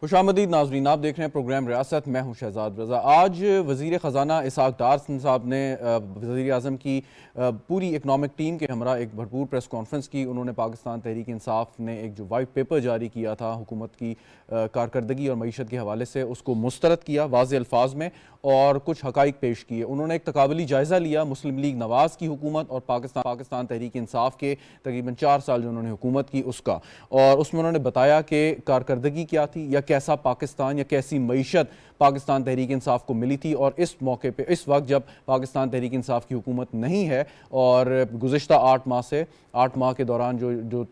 خوشامدید ناظرین، آپ دیکھ رہے ہیں پروگرام ریاست، میں ہوں شہزاد رضا۔ آج وزیر خزانہ اسحاق ڈار صاحب نے وزیر اعظم کی پوری اکنامک ٹیم کے ہمراہ ایک بھرپور پریس کانفرنس کی۔ انہوں نے پاکستان تحریک انصاف نے ایک جو وائٹ پیپر جاری کیا تھا حکومت کی کارکردگی اور معیشت کے حوالے سے، اس کو مسترد کیا واضح الفاظ میں اور کچھ حقائق پیش کیے۔ انہوں نے ایک تقابلی جائزہ لیا مسلم لیگ نواز کی حکومت اور پاکستان تحریک انصاف کے تقریباً 4 سال جو انہوں نے حکومت کی اس کا، اور اس میں انہوں نے بتایا کہ کارکردگی کیا تھی یا کیسا پاکستان یا کیسی معیشت پاکستان تحریک انصاف کو ملی تھی، اور اس موقع پہ اس وقت جب پاکستان تحریک انصاف کی حکومت نہیں ہے اور گزشتہ 8 ماہ کے دوران جو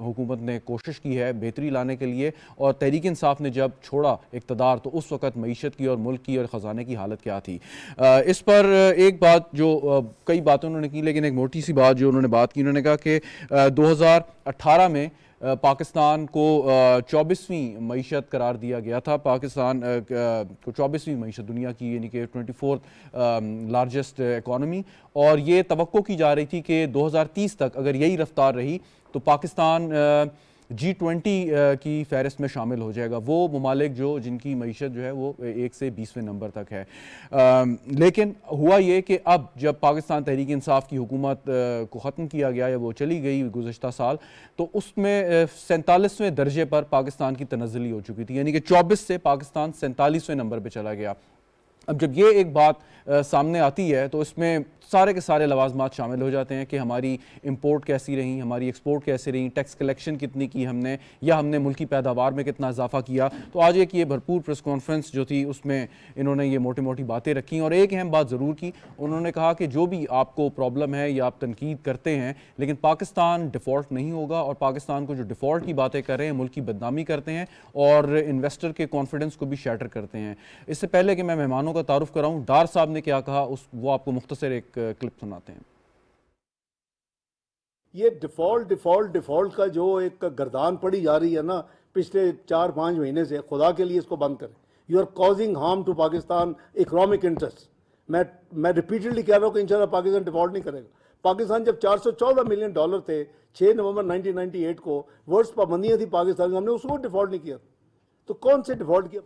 حکومت نے کوشش کی ہے بہتری لانے کے لیے، اور تحریک انصاف نے جب چھوڑا اقتدار تو اس وقت معیشت کی اور ملک کی اور خزانے کی حالت کیا تھی۔ اس پر ایک بات جو کئی باتیں انہوں نے کی، لیکن ایک موٹی سی بات جو انہوں نے بات کی، انہوں نے کہا کہ 2018 میں پاکستان کو 24ویں معیشت قرار دیا گیا تھا، پاکستان کو 24ویں معیشت دنیا کی، یعنی کہ 24th لارجسٹ اکانومی، اور یہ توقع کی جا رہی تھی کہ 2030 تک اگر یہی رفتار رہی تو پاکستان G20 کی فہرست میں شامل ہو جائے گا، وہ ممالک جن کی معیشت جو ہے وہ 1 سے 20ویں نمبر تک ہے۔ لیکن ہوا یہ کہ اب جب پاکستان تحریک انصاف کی حکومت کو ختم کیا گیا یا وہ چلی گئی گزشتہ سال، تو اس میں 47ویں درجے پر پاکستان کی تنزلی ہو چکی تھی، یعنی کہ 24 سے پاکستان 47ویں نمبر پہ چلا گیا۔ اب جب یہ ایک بات سامنے آتی ہے تو اس میں سارے کے سارے لوازمات شامل ہو جاتے ہیں کہ ہماری امپورٹ کیسی رہیں، ہماری ایکسپورٹ کیسی رہیں، ٹیکس کلیکشن کتنی کی ہم نے، یا ہم نے ملکی پیداوار میں کتنا اضافہ کیا۔ تو آج ایک یہ بھرپور پریس کانفرنس جو تھی اس میں انہوں نے یہ موٹی باتیں رکھیں، اور ایک اہم بات ضرور کی، انہوں نے کہا کہ جو بھی آپ کو پرابلم ہے یا آپ تنقید کرتے ہیں، لیکن پاکستان ڈیفالٹ نہیں ہوگا، اور پاکستان کو جو ڈیفالٹ کی باتیں کر رہے ہیں ملک کی بدنامی کرتے ہیں اور انویسٹر کے کانفیڈنس کو بھی شیٹر کرتے ہیں۔ اس سے پہلے کہ میں مہمانوں کا تعارف کراؤں، ڈار صاحب نے کیا کہا وہ آپ کو مختصر ایک کلپ سناتے ہیں۔ یہ ڈیفالٹ کا جو ایک گردان پڑی جا رہی ہے نا پچھلے 4-5 مہینے سے، خدا کے لیے اس کو بند کریں۔ You are causing harm to Pakistan economic interest. میں ریپیٹڈلی کہہ رہا ہوں کہ انشاءاللہ پاکستان ڈیفالٹ نہیں کرے گا۔ پاکستان جب $414 ملین تھے 6 نومبر 1998 کو، ورڈز پابندیاں تھی پاکستان میں، ہم نے اس کو ڈیفالٹ نہیں کیا، تو کون سے ڈیفالٹ کیا؟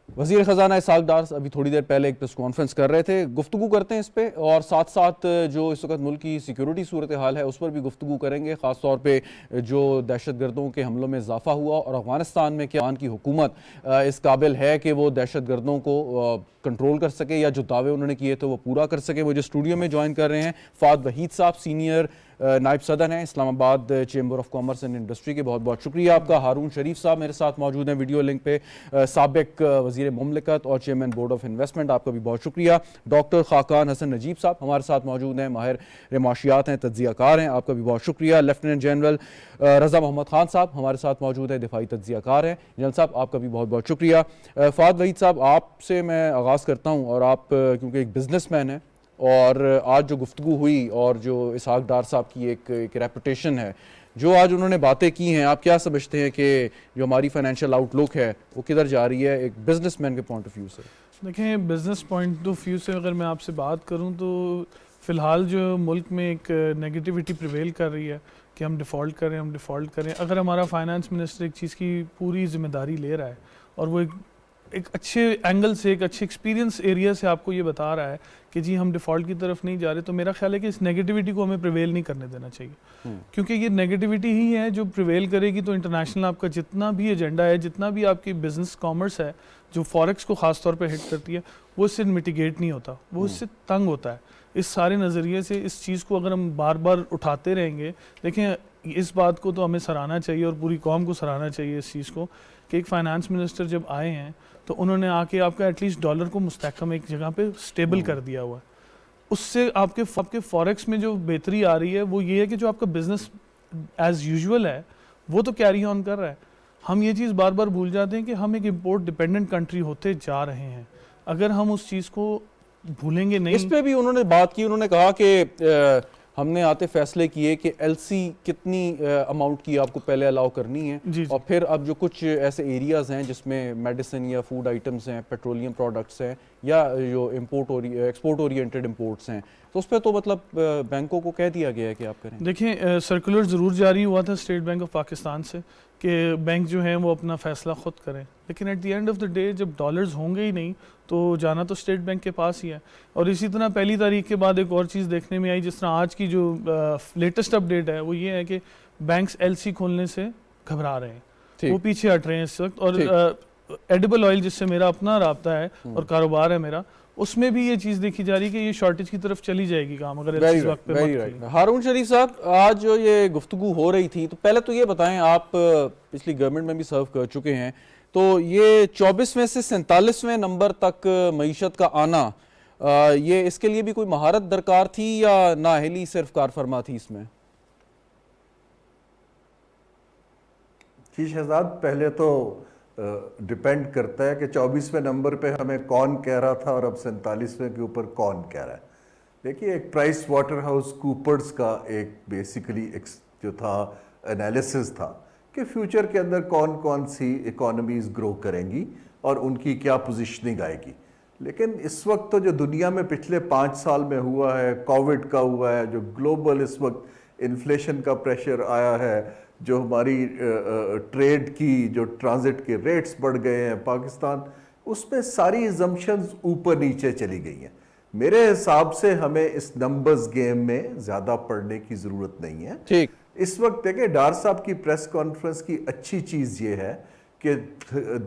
وزیر خزانہ اسحاق ڈار ابھی تھوڑی دیر پہلے ایک پریس کانفرنس کر رہے تھے، گفتگو کرتے ہیں اس پہ، اور ساتھ ساتھ جو اس وقت ملک کی سیکیورٹی صورتحال ہے اس پر بھی گفتگو کریں گے، خاص طور پہ جو دہشت گردوں کے حملوں میں اضافہ ہوا، اور افغانستان میں کیا کی حکومت اس قابل ہے کہ وہ دہشت گردوں کو کنٹرول کر سکے، یا جو دعوے انہوں نے کیے تھے وہ پورا کر سکے۔ مجھے اسٹوڈیو میں جوائن کر رہے ہیں فہد وحید صاحب، سینئر نائب صدر ہیں اسلام آباد chamber of commerce and industry کے، بہت بہت شکریہ آپ کا۔ ہارون شریف صاحب میرے ساتھ موجود ہیں ویڈیو لنک پہ، سابق وزیر مملکت اور چیئرمین بورڈ آف انویسٹمنٹ، آپ کا بھی بہت شکریہ۔ ڈاکٹر خاقان حسن نجیب صاحب ہمارے ساتھ موجود ہیں، ماہر معاشیات ہیں، تجزیہ کار ہیں، آپ کا بھی بہت شکریہ۔ لیفٹیننٹ جنرل رضا محمد خان صاحب ہمارے ساتھ موجود ہیں، دفاعی تجزیہ کار ہیں، جنرل صاحب آپ کا بھی بہت بہت شکریہ۔ فہد وحید صاحب آپ سے میں آغاز کرتا ہوں، اور آپ کیونکہ ایک بزنس مین ہیں، اور آج جو گفتگو ہوئی اور جو اسحاق ڈار صاحب کی ایک ریپوٹیشن ہے، جو آج انہوں نے باتیں کی ہیں، آپ کیا سمجھتے ہیں کہ جو ہماری فائنینشیل آؤٹ لک ہے وہ کدھر جا رہی ہے ایک بزنس مین کے پوائنٹ آف ویو سے؟ دیکھیں، بزنس پوائنٹ آف ویو سے اگر میں آپ سے بات کروں تو فی الحال جو ملک میں ایک نیگیٹیوٹی پریویل کر رہی ہے کہ ہم ڈیفالٹ کریں۔ اگر ہمارا فائنانس منسٹر ایک چیز کی پوری ذمہ داری لے رہا ہے، اور وہ ایک اچھے اینگل سے، ایک اچھے ایکسپیرینس ایریا سے آپ کو یہ بتا رہا ہے کہ جی ہم ڈیفالٹ کی طرف نہیں جا رہے، تو میرا خیال ہے کہ اس نیگیٹیوٹی کو ہمیں پریویل نہیں کرنے دینا چاہیے، کیونکہ یہ نیگیٹیوٹی ہی ہے جو پریویل کرے گی، تو انٹرنیشنل آپ کا جتنا بھی ایجنڈا ہے، جتنا بھی آپ کی بزنس کامرس ہے جو فوریکس کو خاص طور پہ ہٹ کرتی ہے، وہ اس سے میٹیگیٹ نہیں ہوتا، وہ اس سے تنگ ہوتا ہے۔ اس سارے نظریے سے اس چیز کو اگر ہم بار بار اٹھاتے رہیں گے، دیکھیں اس بات کو تو ہمیں سراہنا چاہیے اور پوری قوم کو سراہنا چاہیے اس چیز کو کہ ایک فائنانس منسٹر جب آئے ہیں تو انہوں نے آ کے آپ کا ایٹ لیسٹ ڈالر کو مستحکم ایک جگہ پہ سٹیبل کر دیا ہوا ہے۔ اس سے آپ کے فوریکس میں جو بہتری آ رہی ہے وہ یہ ہے کہ جو آپ کا بزنس ایز یوزول ہے وہ تو کیری آن کر رہا ہے۔ ہم یہ چیز بار بار بھول جاتے ہیں کہ ہم ایک امپورٹ ڈیپینڈنٹ کنٹری ہوتے جا رہے ہیں، اگر ہم اس چیز کو بھولیں گے نہیں۔ اس پہ بھی انہوں نے بات کی، انہوں نے کہا کہ ہم نے آتے فیصلے کیے کہ ایل سی کتنی اماؤنٹ کی آپ کو پہلے الاؤ کرنی ہے، اور پھر اب جو کچھ ایسے ایریاز ہیں جس میں میڈیسن یا فوڈ آئٹمز ہیں، پیٹرولیم پروڈکٹس ہیں، یا جو ایکسپورٹ اورینٹڈ امپورٹس ہیں، تو اس پہ تو مطلب بینکوں کو کہہ دیا گیا ہے کہ آپ کریں۔ دیکھیں، سرکولر ضرور جاری ہوا تھا اسٹیٹ بینک آف پاکستان سے کہ بینک جو ہیں وہ اپنا فیصلہ خود کریں, لیکن at the end of the day جب ڈالرز ہوں گے ہی نہیں تو جانا تو اسٹیٹ بینک کے پاس ہی ہے. اور اسی طرح 1 تاریخ کے بعد ایک اور چیز دیکھنے میں آئی, جس طرح آج کی جو لیٹسٹ اپڈیٹ ہے وہ یہ ہے کہ بینکس ایل سی کھولنے سے گھبرا رہے ہیں, وہ پیچھے ہٹ رہے ہیں اس وقت. اور ایڈیبل آئل جس سے میرا اپنا رابطہ ہے اور کاروبار ہے میرا, اس میں بھی یہ چیز دیکھی جا رہی ہے کہ یہ شارٹیج کی طرف چلی جائے گی کام اگر اس وقت پہ مت. ہارون شریف صاحب, آج جو یہ گفتگو ہو رہی تھی, تو پہلے تو یہ بتائیں, آپ پچھلی گورنمنٹ میں بھی سرو کر چکے ہیں, تو یہ 24ویں سے 47ویں نمبر تک معیشت کا آنا, یہ اس کے لیے بھی کوئی مہارت درکار تھی یا نااہلی صرف کار فرما تھی اس میں؟ جی شہزاد, پہلے تو ڈیپینڈ کرتا ہے کہ 24ویں نمبر پہ ہمیں کون کہہ رہا تھا اور اب 47ویں کے اوپر کون کہہ رہا ہے. دیکھیے, ایک پرائس واٹر ہاؤس کوپرز کا ایک بیسیکلی جو تھا انالیسس تھا کہ فیوچر کے اندر کون کون سی اکانومیز گرو کریں گی اور ان کی کیا پوزیشننگ آئے گی. لیکن اس وقت تو جو دنیا میں پچھلے 5 سال میں ہوا ہے, کووڈ کا ہوا ہے, جو گلوبل اس وقت انفلیشن کا پریشر آیا ہے, جو ہماری ٹریڈ کی جو ٹرانزٹ کے ریٹس بڑھ گئے ہیں پاکستان, اس میں ساری ایزمپشنز اوپر نیچے چلی گئی ہیں. میرے حساب سے ہمیں اس نمبرز گیم میں زیادہ پڑھنے کی ضرورت نہیں ہے. ٹھیک, اس وقت دیکھیں, ڈار صاحب کی پریس کانفرنس کی اچھی چیز یہ ہے کہ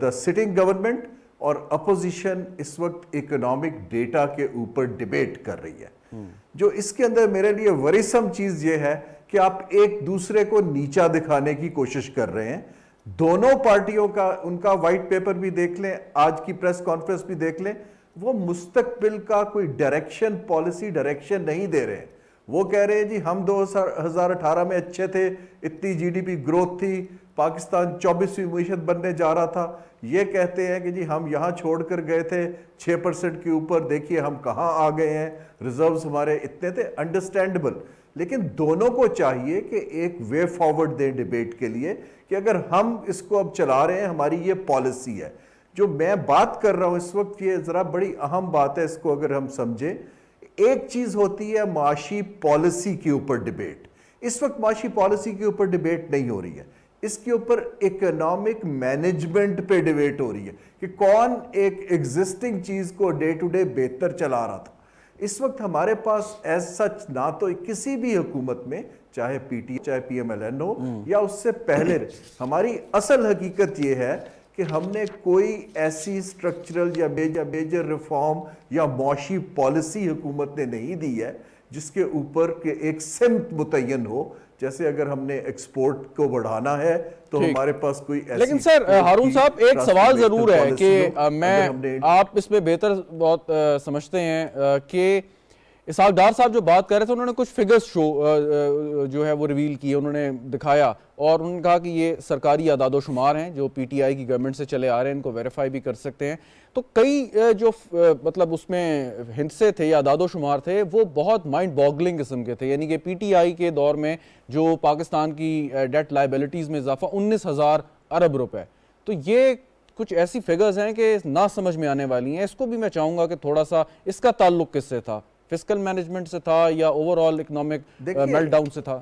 دا سٹنگ گورنمنٹ اور اپوزیشن اس وقت اکنامک ڈیٹا کے اوپر ڈیبیٹ کر رہی ہے. جو اس کے اندر میرے لیے ورثم چیز یہ ہے کہ آپ ایک دوسرے کو نیچا دکھانے کی کوشش کر رہے ہیں. دونوں پارٹیوں کا, ان کا وائٹ پیپر بھی دیکھ لیں, آج کی پریس کانفرنس بھی دیکھ لیں, وہ مستقبل کا کوئی ڈائریکشن, پالیسی ڈائریکشن نہیں دے رہے ہیں. وہ کہہ رہے ہیں جی ہم 2018 میں اچھے تھے, اتنی جی ڈی پی گروتھ تھی, پاکستان 24ویں معیشت بننے جا رہا تھا. یہ کہتے ہیں کہ جی ہم یہاں چھوڑ کر گئے تھے 6% کے اوپر, دیکھیے ہم کہاں آ گئے ہیں, ریزروز ہمارے اتنے تھے. انڈرسٹینڈبل, لیکن دونوں کو چاہیے کہ ایک وے فارورڈ دیں ڈیبیٹ کے لیے کہ اگر ہم اس کو اب چلا رہے ہیں, ہماری یہ پالیسی ہے. جو میں بات کر رہا ہوں اس وقت, یہ ذرا بڑی اہم بات ہے, اس کو اگر ہم سمجھیں. ایک چیز ہوتی ہے معاشی پالیسی کے اوپر ڈیبیٹ, اس وقت معاشی پالیسی کے اوپر ڈیبیٹ نہیں ہو رہی ہے, اس کے اوپر اکنامک مینجمنٹ پہ ڈیبیٹ ہو رہی ہے کہ کون ایک ایگزسٹنگ چیز کو ڈے ٹو ڈے بہتر چلا رہا تھا. اس وقت ہمارے پاس ایز سچ نہ تو کسی بھی حکومت میں, چاہے پی ٹی چاہے پی ایم ایل این ہو یا اس سے پہلے, ہماری اصل حقیقت یہ ہے کہ ہم نے کوئی ایسی سٹرکچرل یا میجر ریفارم یا معاشی پالیسی حکومت نے نہیں دی ہے جس کے اوپر کہ ایک سمت متعین ہو. جیسے اگر ہم نے ایکسپورٹ کو بڑھانا ہے تو ہمارے پاس کوئی ایسی, لیکن سر ہارون صاحب ایک سوال ضرور ہے کہ میں, آپ اس میں بہتر بہت سمجھتے ہیں کہ اسحاق ڈار صاحب جو بات کر رہے تھے, انہوں نے کچھ فگرز جو ہے وہ ریویل کیے, انہوں نے دکھایا, اور انہوں نے کہا کہ یہ سرکاری اعداد و شمار ہیں جو پی ٹی آئی کی گورنمنٹ سے چلے آ رہے ہیں, ان کو ویریفائی بھی کر سکتے ہیں. تو کئی جو مطلب اس میں ہندسے تھے یا اعداد و شمار تھے وہ بہت مائنڈ باگلنگ قسم کے تھے. یعنی کہ پی ٹی آئی کے دور میں جو پاکستان کی ڈیٹ لائبلٹیز میں اضافہ 19,000 ارب روپے, تو یہ کچھ ایسی فگرز ہیں کہ نہ سمجھ میں آنے والی ہیں. اس کو بھی میں چاہوں گا کہ تھوڑا سا, اس کا تعلق کس سے تھا, فسکل مینجمنٹ سے تھا یا over all economic melt down سے تھا؟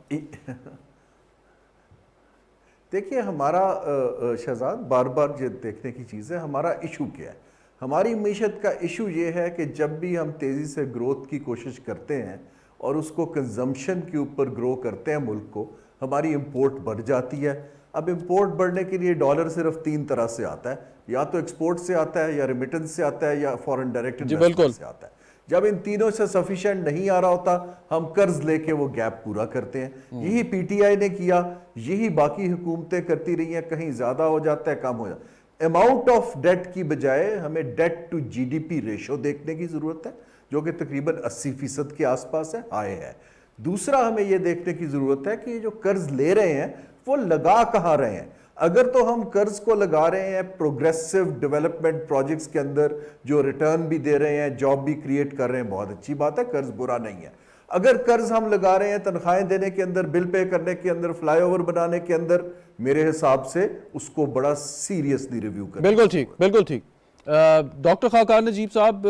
دیکھیے, ہمارا شہزاد بار بار یہ دیکھنے کی چیز ہے ہمارا ایشو کیا ہے. ہماری معیشت کا ایشو یہ ہے کہ جب بھی ہم تیزی سے گروتھ کی کوشش کرتے ہیں اور اس کو کنزمپشن کے اوپر گرو کرتے ہیں ملک کو, ہماری امپورٹ بڑھ جاتی ہے. اب امپورٹ بڑھنے کے لیے ڈالر صرف 3 طرح سے آتا ہے, یا تو ایکسپورٹ سے آتا ہے, یا ریمیٹنس سے آتا ہے, یا فورن ڈائریکٹ انویسٹمنٹ سے آتا ہے. جب ان تینوں سے سفیشینٹ نہیں آ رہا ہوتا, ہم قرض لے کے وہ گیپ پورا کرتے ہیں. یہی پی ٹی آئی نے کیا, یہی باقی حکومتیں کرتی رہی ہیں. کہیں زیادہ ہو جاتا ہے, کم ہو جاتا ہے. اماؤنٹ آف ڈیٹ کی بجائے ہمیں debt to G D P ratio دیکھنے کی ضرورت ہے, جو کہ تقریباً 80% کے آس پاس ہے, ہائی ہے. دوسرا ہمیں یہ دیکھنے کی ضرورت ہے کہ یہ جو قرض لے رہے ہیں وہ لگا کہاں رہے ہیں. اگر تو ہم قرض کو لگا رہے ہیں پروگریسو ڈیولپمنٹ پروجیکٹس کے اندر جو ریٹرن بھی دے رہے ہیں, جاب بھی کریٹ کر رہے ہیں, بہت اچھی بات ہے, قرض برا نہیں ہے. اگر قرض ہم لگا رہے ہیں تنخواہیں دینے کے اندر, بل پے کرنے کے اندر, فلائی اوور بنانے کے اندر, میرے حساب سے اس کو بڑا سیریسلی ریویو کرنا. بالکل ٹھیک, بالکل ٹھیک. ڈاکٹر خاقان نجیب صاحب,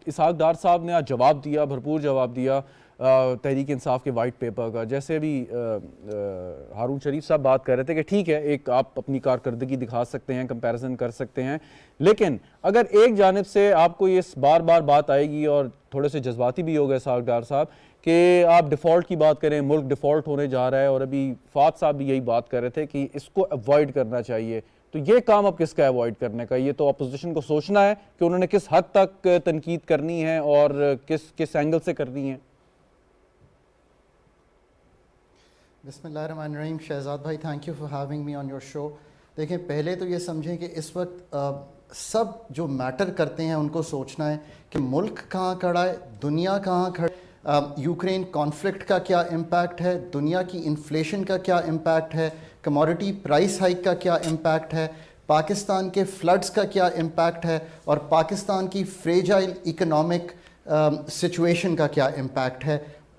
اسحاق ڈار صاحب نے آج جواب دیا, بھرپور جواب دیا. تحریک انصاف کے وائٹ پیپر کا. جیسے ابھی ہارون شریف صاحب بات کر رہے تھے کہ ٹھیک ہے ایک آپ اپنی کارکردگی دکھا سکتے ہیں, کمپیریزن کر سکتے ہیں, لیکن اگر ایک جانب سے آپ کو یہ بار بار بات آئے گی, اور تھوڑے سے جذباتی بھی ہو گئے اسحاق ڈار صاحب, کہ آپ ڈیفالٹ کی بات کریں, ملک ڈیفالٹ ہونے جا رہا ہے, اور ابھی فات صاحب بھی یہی بات کر رہے تھے کہ اس کو ایوائڈ کرنا چاہیے, تو یہ کام اب کس کا ایوائڈ کرنے کا؟ یہ تو اپوزیشن کو سوچنا ہے کہ انہوں نے کس حد تک تنقید کرنی ہے اور کس اینگل سے کرنی ہے. بسم اللہ الرحمن الرحیم. شہزاد بھائی, thank you for having me on your show. دیکھیں, پہلے تو یہ سمجھیں کہ اس وقت سب جو میٹر کرتے ہیں ان کو سوچنا ہے کہ ملک کہاں کھڑا ہے, دنیا کہاں کھڑا ہے, یوکرین کانفلکٹ کا کیا امپیکٹ ہے, دنیا کی انفلیشن کا کیا امپیکٹ ہے, کموڈٹی پرائس ہائیک کا کیا امپیکٹ ہے, پاکستان کے فلڈز کا کیا امپیکٹ ہے, اور پاکستان کی فریجائل اکنامک سچویشن کا کیا امپیکٹ ہے.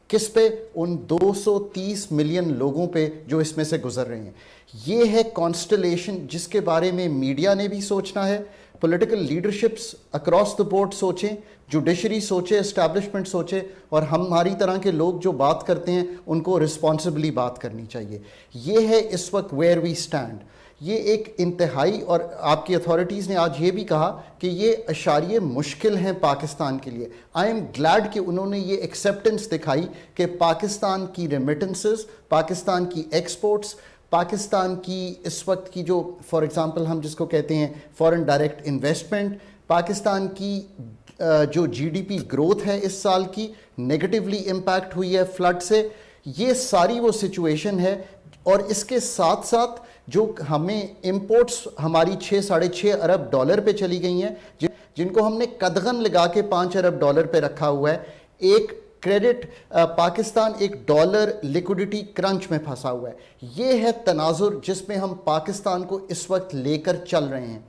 کس پہ؟ ان 230 ملین لوگوں پہ جو اس میں سے گزر رہے ہیں. یہ ہے کانسٹلیشن جس کے بارے میں میڈیا نے بھی سوچنا ہے, political leaderships across the board سوچیں, جوڈیشری سوچے, اسٹیبلشمنٹ سوچے, اور ہماری طرح کے لوگ جو بات کرتے ہیں ان کو رسپانسبلی بات کرنی چاہیے. یہ ہے اس وقت ویئر وی اسٹینڈ. یہ ایک انتہائی, اور آپ کی اتھارٹیز نے آج یہ بھی کہا کہ یہ اشاریے مشکل ہیں پاکستان کے لیے. آئی ایم گلیڈ کہ انہوں نے یہ ایکسیپٹنس دکھائی کہ پاکستان کی ریمیٹنسز, پاکستان کی ایکسپورٹس, پاکستان کی اس وقت کی جو فار ایگزامپل ہم جس کو کہتے ہیں فورن ڈائریکٹ انویسٹمنٹ, پاکستان کی جو جی ڈی پی گروتھ ہے اس سال کی نیگیٹیولی امپیکٹ ہوئی ہے فلڈ سے. یہ ساری وہ سچویشن ہے. اور اس کے ساتھ ساتھ جو ہمیں امپورٹس ہماری 6.5 ارب ڈالر پہ چلی گئی ہیں, جن کو ہم نے قدغن لگا کے 5 ارب ڈالر پہ رکھا ہوا ہے. ایک کریڈٹ پاکستان ایک ڈالر لیکوڈیٹی کرنچ میں پھنسا ہوا ہے. یہ ہے تناظر جس میں ہم پاکستان کو اس وقت لے کر چل رہے ہیں.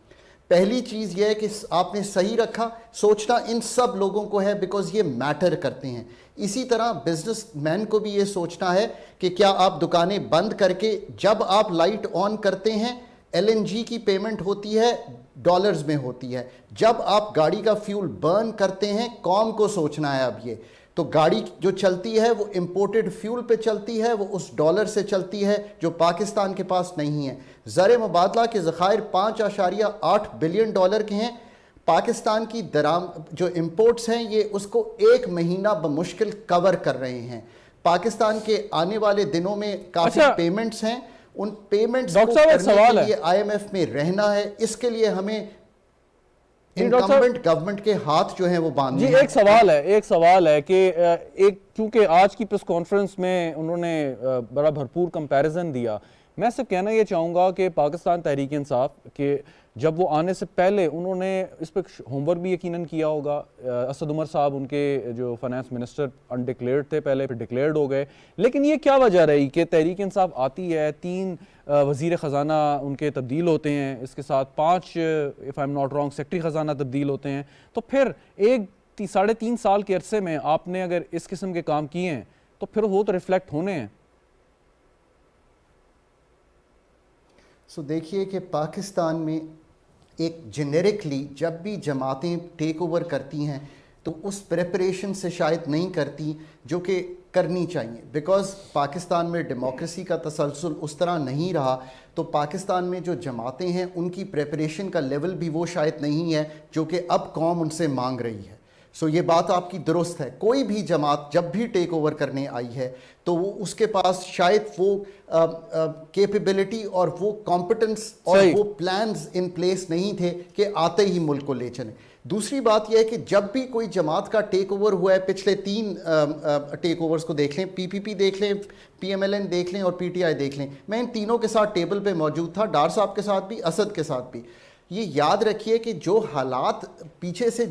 پہلی چیز یہ ہے کہ آپ نے صحیح رکھا, سوچنا ان سب لوگوں کو ہے بیکاز یہ میٹر کرتے ہیں. اسی طرح بزنس مین کو بھی یہ سوچنا ہے کہ کیا آپ دکانیں بند کر کے, جب آپ لائٹ آن کرتے ہیں ایل این جی کی پیمنٹ ہوتی ہے ڈالرز میں ہوتی ہے, جب آپ گاڑی کا فیول برن کرتے ہیں قوم کو سوچنا ہے. اب یہ تو گاڑی جو چلتی ہے وہ امپورٹڈ فیول پہ چلتی ہے, وہ اس ڈالر سے چلتی ہے جو پاکستان کے پاس نہیں ہے. زر مبادلہ کے ذخائر 5.8 بلین ڈالر کے ہیں. پاکستان کی جو امپورٹس ہیں یہ اس کو 1 مہینہ بمشکل کور کر رہے ہیں. پاکستان کے آنے والے دنوں میں کافی پیمنٹس ہیں, ان پیمنٹس کو کرنے کے لیے آئی ایم ایف میں رہنا ہے. اس کے لیے ہمیں انکمبنٹ گورنمنٹ کے ہاتھ جو ہیں وہ باندھنے ہیں. ایک سوال ہے کہ کیونکہ آج کی پریس کانفرنس میں انہوں نے بڑا بھرپور کمپیریزن دیا. میں صرف کہنا یہ چاہوں گا کہ پاکستان تحریک انصاف کہ جب وہ آنے سے پہلے انہوں نے اس پہ ہوم ورک بھی یقیناً کیا ہوگا. اسد عمر صاحب ان کے جو فائنانس منسٹر انڈکلیئرڈ تھے پہلے, پھر ڈکلیئرڈ ہو گئے. لیکن یہ کیا وجہ رہی کہ تحریک انصاف آتی ہے, 3 وزیر خزانہ ان کے تبدیل ہوتے ہیں, اس کے ساتھ 5 if I'm not wrong secretary خزانہ تبدیل ہوتے ہیں, تو پھر 3.5 سال کے عرصے میں آپ نے اگر اس قسم کے کام کیے ہیں تو پھر وہ تو ریفلیکٹ ہونے ہیں. دیکھیے کہ پاکستان میں ایک جنیرکلی جب بھی جماعتیں ٹیک اوور کرتی ہیں تو اس پریپریشن سے شاید نہیں کرتی جو کہ کرنی چاہیے, بیکاز پاکستان میں ڈیموکریسی کا تسلسل اس طرح نہیں رہا. تو پاکستان میں جو جماعتیں ہیں ان کی پریپریشن کا لیول بھی وہ شاید نہیں ہے جو کہ اب قوم ان سے مانگ رہی ہے. یہ بات آپ کی درست ہے. کوئی بھی جماعت جب بھی ٹیک اوور کرنے آئی ہے تو وہ اس کے پاس شاید وہ کیپیبلٹی اور وہ کمپٹنس اور وہ پلانز ان پلیس نہیں تھے کہ آتے ہی ملک کو لے چلیں. دوسری بات یہ ہے کہ جب بھی کوئی جماعت کا ٹیک اوور ہوا ہے, پچھلے 3 ٹیک اوورز کو دیکھ لیں, پی پی پی دیکھ لیں, پی ایم ایل این دیکھ لیں اور پی ٹی آئی دیکھ لیں, میں ان تینوں کے ساتھ ٹیبل پہ موجود تھا, ڈار صاحب کے ساتھ بھی, اسد کے ساتھ بھی. یہ یاد رکھیے کہ جو حالات پیچھے سے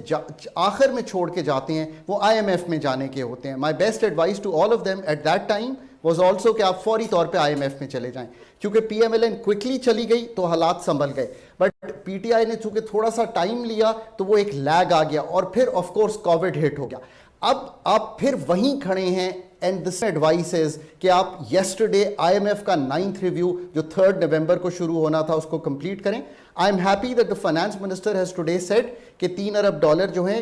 آخر میں چھوڑ کے جاتے ہیں وہ آئی ایم ایف میں جانے کے ہوتے ہیں. My best advice to all of them at that time was also کہ آپ فوری طور پہ آئی ایم ایف میں چلے جائیں, کیونکہ P M L N quickly چلی گئی تو حالات سنبھل گئے. بٹ پی ٹی آئی نے چونکہ تھوڑا سا ٹائم لیا تو وہ ایک لیگ آ گیا, اور پھر آف کورس کووڈ ہٹ ہو گیا. اب آپ پھر وہیں کھڑے ہیں, اینڈ دس ایڈوائس از کہ آپ یسٹرڈے آئی ایم ایف کا 9th ریویو جو 3 نومبر کو شروع ہونا تھا اس کو کمپلیٹ کریں. I am happy that the finance minister has today said کہ 3 ارب ڈالر جو ہیں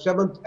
7th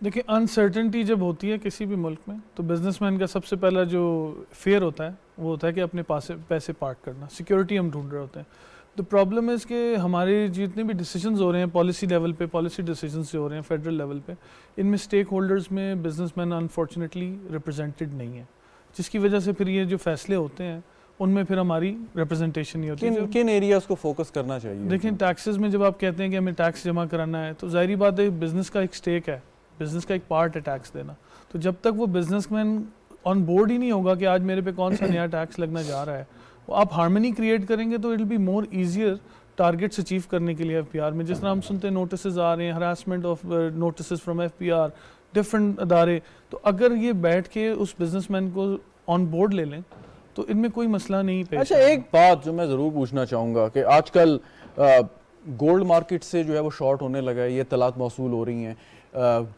دیکھیں انسرٹنٹی جب ہوتی ہے کسی بھی ملک میں تو بزنس مین کا سب سے پہلا جو فیئر ہوتا ہے وہ ہوتا ہے کہ اپنے پیسے پارک کرنا, سیکیورٹی ہم ڈھونڈ رہے ہوتے ہیں. تو پرابلم از کہ ہمارے جتنے بھی ڈیسیجنز ہو رہے ہیں پالیسی لیول پہ, پالیسی ڈیسیجنز جو ہو رہے ہیں فیڈرل لیول پہ, ان میں اسٹیک ہولڈرز میں بزنس مین انفارچونیٹلی ریپرزینٹیڈ نہیں ہے, جس کی وجہ سے پھر یہ جو فیصلے ہوتے ہیں ان میں پھر ہماری ریپرزنٹیشن نہیں ہوتی. کن ایریاز کو فوکس کرنا چاہیے؟ دیکھیں ٹیکسز میں جب آپ کہتے ہیں کہ ہمیں ٹیکس جمع کرانا ہے تو ظاہری بات ہے بزنس کا ایک اسٹیک ہے, بزنس کا ایک پارٹ ہے ٹیکس دینا. تو جب تک وہ بزنس مین آن بورڈ ہی نہیں ہوگا کہ آج میرے پہ کون سا نیا ٹیکس لگنا جا رہا ہے, آپ ہارمنی کریٹ کریں گے تو it will be more easier targets achieve کرنے کے لیے ایف پی آر میں. جس طرح ہم سنتے ہیں نوٹسز آ رہے ہیں, harassment of notices from F B R, different ادارے, تو اگر یہ بیٹھ کے اس بزنس مین کو آن بورڈ لے لیں تو ان میں کوئی مسئلہ نہیں پیش. اچھا ایک بات جو میں ضرور پوچھنا چاہوں گا کہ آج کل گولڈ مارکیٹ سے جو ہے وہ شارٹ ہونے لگا ہے, یہ اطلاعات موصول ہو رہی ہیں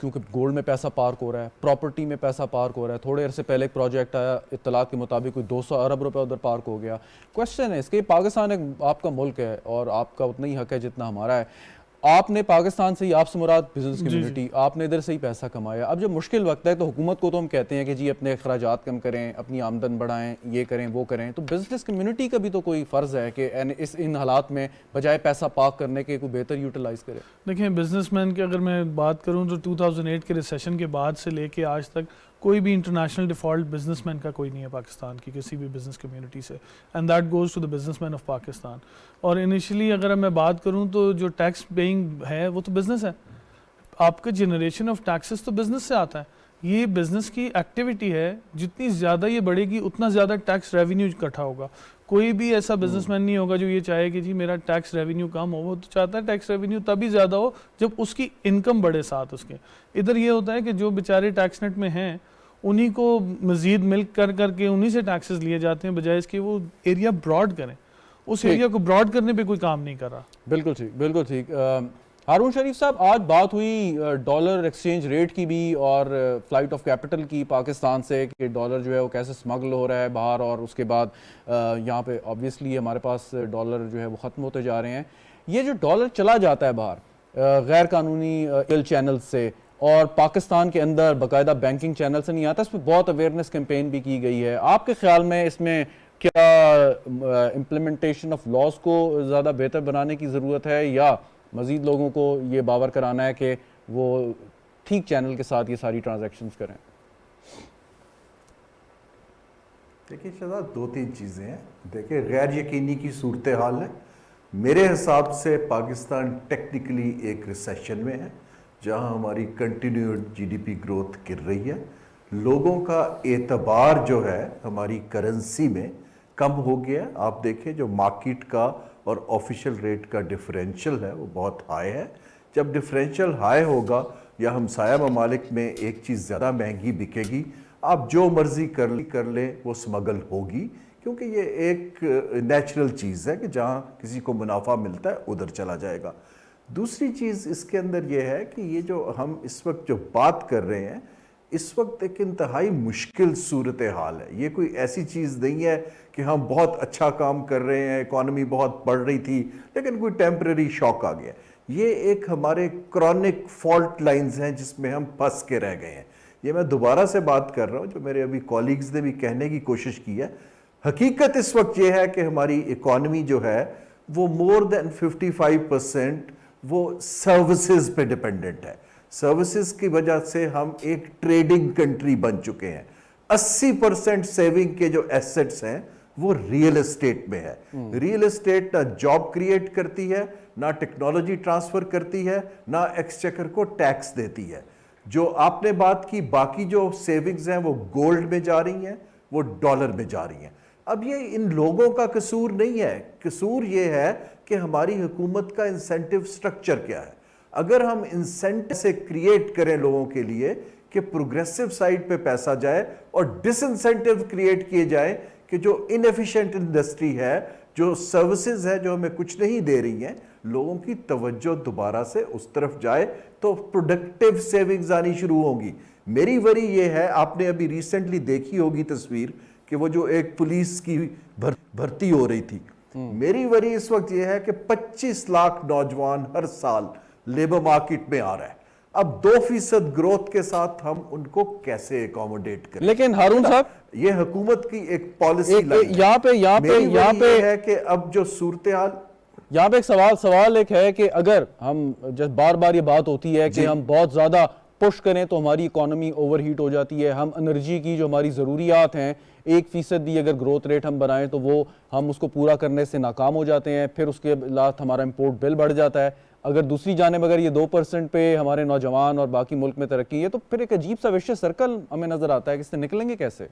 کیونکہ گولڈ میں پیسہ پارک ہو رہا ہے, پراپرٹی میں پیسہ پارک ہو رہا ہے. تھوڑے عرصے پہلے ایک پروجیکٹ آیا, اطلاعات کے مطابق کوئی 200 ارب روپے ادھر پارک ہو گیا. کوشچن ہے اس کہ پاکستان ایک آپ کا ملک ہے اور آپ کا اتنا ہی حق ہے جتنا ہمارا ہے. آپ نے پاکستان سے ہی, آپ سے مراد بزنس کمیونٹی, آپ نے ادھر سے ہی پیسہ کمایا. اب جب مشکل وقت ہے تو حکومت کو تو ہم کہتے ہیں کہ جی اپنے اخراجات کم کریں, اپنی آمدن بڑھائیں, یہ کریں وہ کریں. تو بزنس کمیونٹی کا بھی تو کوئی فرض ہے کہ ان حالات میں بجائے پیسہ پاک کرنے کے کوئی بہتر یوٹیلائز کرے. دیکھیں بزنس مین کی اگر میں بات کروں تو 2008 کے ریسیشن کے بعد سے لے کے آج تک کوئی بھی انٹرنیشنل ڈیفالٹ بزنس مین کا کوئی نہیں ہے پاکستان کی کسی بھی بزنس کمیونٹی سے, and that goes to the business man of Pakistan. اور انیشلی اگر میں بات کروں تو جو ٹیکس پیئنگ ہے وہ تو بزنس ہے, آپ کا جنریشن آف ٹیکسز تو بزنس سے آتا ہے, یہ بزنس کی ایکٹیویٹی ہے, جتنی زیادہ یہ بڑھے گی اتنا زیادہ ٹیکس ریونیو اکٹھا ہوگا. کوئی بھی ایسا بزنس مین نہیں ہوگا جو یہ چاہے کہ جی میرا ٹیکس ریونیو کم ہو, وہ تو چاہتا ہے ٹیکس ریونیو تبھی زیادہ ہو جب اس کی انکم بڑھے ساتھ اس کے. ادھر یہ ہوتا ہے کہ جو بیچارے ٹیکس نیٹ میں ہیں انہی کو مزید ملک کر کر کے انہی سے ٹیکسز لیے جاتے ہیں بجائے اس کے وہ ایریا براڈ کریں. اس ایریا کو براڈ کرنے پہ کوئی کام نہیں کر رہا. بالکل ٹھیک, بالکل ٹھیک. ہارون شریف صاحب, آج بات ہوئی ڈالر ایکسچینج ریٹ کی بھی اور فلائٹ آف کیپٹل کی پاکستان سے کہ ڈالر جو ہے وہ کیسے سمگل ہو رہا ہے باہر, اور اس کے بعد یہاں پہ آبویسلی ہمارے پاس ڈالر جو ہے وہ ختم ہوتے جا رہے ہیں. یہ جو ڈالر چلا جاتا ہے باہر غیر قانونی چینل سے اور پاکستان کے اندر باقاعدہ بینکنگ چینل سے نہیں آتا, اس پہ بہت اویئرنیس کیمپین بھی کی گئی ہے. آپ کے خیال میں اس میں کیا امپلیمنٹیشن آف لاز کو زیادہ بہتر بنانے کی ضرورت ہے یا مزید لوگوں کو یہ باور کرانا ہے کہ وہ ٹھیک چینل کے ساتھ یہ ساری ٹرانزیکشنز کریں؟ دیکھیں شہزاد, 2-3 چیزیں ہیں. دیکھیں غیر یقینی کی صورتحال ہے. میرے حساب سے پاکستان ٹیکنیکلی ایک ریسیشن میں ہے جہاں ہماری continued G D P growth گر رہی ہے. لوگوں کا اعتبار جو ہے ہماری کرنسی میں کم ہو گیا. آپ دیکھیں جو مارکیٹ کا اور آفیشیل ریٹ کا ڈفرینشل ہے وہ بہت ہائی ہے. جب ڈفرینشل ہائی ہوگا یا ہمسایہ ممالک میں ایک چیز زیادہ مہنگی بکے گی, آپ جو مرضی کر لیں وہ سمگل ہوگی, کیونکہ یہ ایک نیچرل چیز ہے کہ جہاں کسی کو منافع ملتا ہے ادھر چلا جائے گا. دوسری چیز اس کے اندر یہ ہے کہ یہ جو ہم اس وقت جو بات کر رہے ہیں اس وقت ایک انتہائی مشکل صورتحال ہے. یہ کوئی ایسی چیز نہیں ہے کہ ہم بہت اچھا کام کر رہے ہیں, اکانومی بہت بڑھ رہی تھی لیکن کوئی ٹیمپرری شاک آ گیا. یہ ایک ہمارے کرونک فالٹ لائنز ہیں جس میں ہم پھنس کے رہ گئے ہیں. یہ میں دوبارہ سے بات کر رہا ہوں جو میرے ابھی کولیگز نے بھی کہنے کی کوشش کی ہے. حقیقت اس وقت یہ ہے کہ ہماری اکانومی جو ہے وہ مور دین 55% وہ سروسز پہ ڈیپینڈنٹ ہے. سروسز کی وجہ سے ہم ایک ٹریڈنگ کنٹری بن چکے ہیں. 80% سیونگ کے جو ایسٹس ہیں وہ ریئل اسٹیٹ میں ہے. ریئل اسٹیٹ نہ جاب کریٹ کرتی ہے, نہ ٹیکنالوجی ٹرانسفر کرتی ہے, نہ ایکسچیکر کو ٹیکس دیتی ہے. جو آپ نے بات کی باقی جو سیونگز ہیں وہ گولڈ میں جا رہی ہیں, وہ ڈالر میں جا رہی ہیں. اب یہ ان لوگوں کا قصور نہیں ہے, قصور یہ ہے کہ ہماری حکومت کا انسینٹیو سٹرکچر کیا ہے. اگر ہم انسینٹیو سے کریٹ کریں لوگوں کے لیے کہ پروگریسو سائڈ پہ پیسہ جائے اور ڈس انسینٹیو کریٹ کیے جائیں کہ جو انیفیشینٹ انڈسٹری ہے, جو سروسز ہے جو ہمیں کچھ نہیں دے رہی ہیں, لوگوں کی توجہ دوبارہ سے اس طرف جائے تو پروڈکٹیو سیونگز آنی شروع ہوں گی. میری وری یہ ہے, آپ نے ابھی ریسنٹلی دیکھی ہوگی تصویر کہ وہ جو ایک پولیس کی بھرتی ہو رہی تھی. میری وری اس وقت یہ ہے کہ 25 لاکھ نوجوان ہر سال لیبر مارکیٹ میں آ رہا ہے. اب 2% گروتھ کے ساتھ ہم ان کو کیسے اکوموڈیٹ کریں؟ لیکن ہارون صاحب یہ حکومت کی ایک پالیسی لائن ہے. یہاں پہ ہے کہ اب جو صورتحال یہاں پہ ایک سوال ایک ہے کہ اگر ہم جب بار بار یہ بات ہوتی ہے کہ ہم بہت زیادہ پش کریں تو ہماری اکانومی اوور ہیٹ ہو جاتی ہے, ہم انرجی کی جو ہماری ضروریات ہیں 1% بھی اگر گروتھ ریٹ ہم بنائیں تو وہ ہم اس کو پورا کرنے سے ناکام ہو جاتے ہیں, پھر اس کے بعد ہمارا امپورٹ بل بڑھ جاتا ہے. اگر دوسری جانب اگر یہ 2% پہ ہمارے نوجوان اور باقی ملک میں ترقی ہے تو پھر ایک عجیب سا وشیہ سرکل ہمیں نظر آتا ہے کہ اس سے نکلیں گے کیسے؟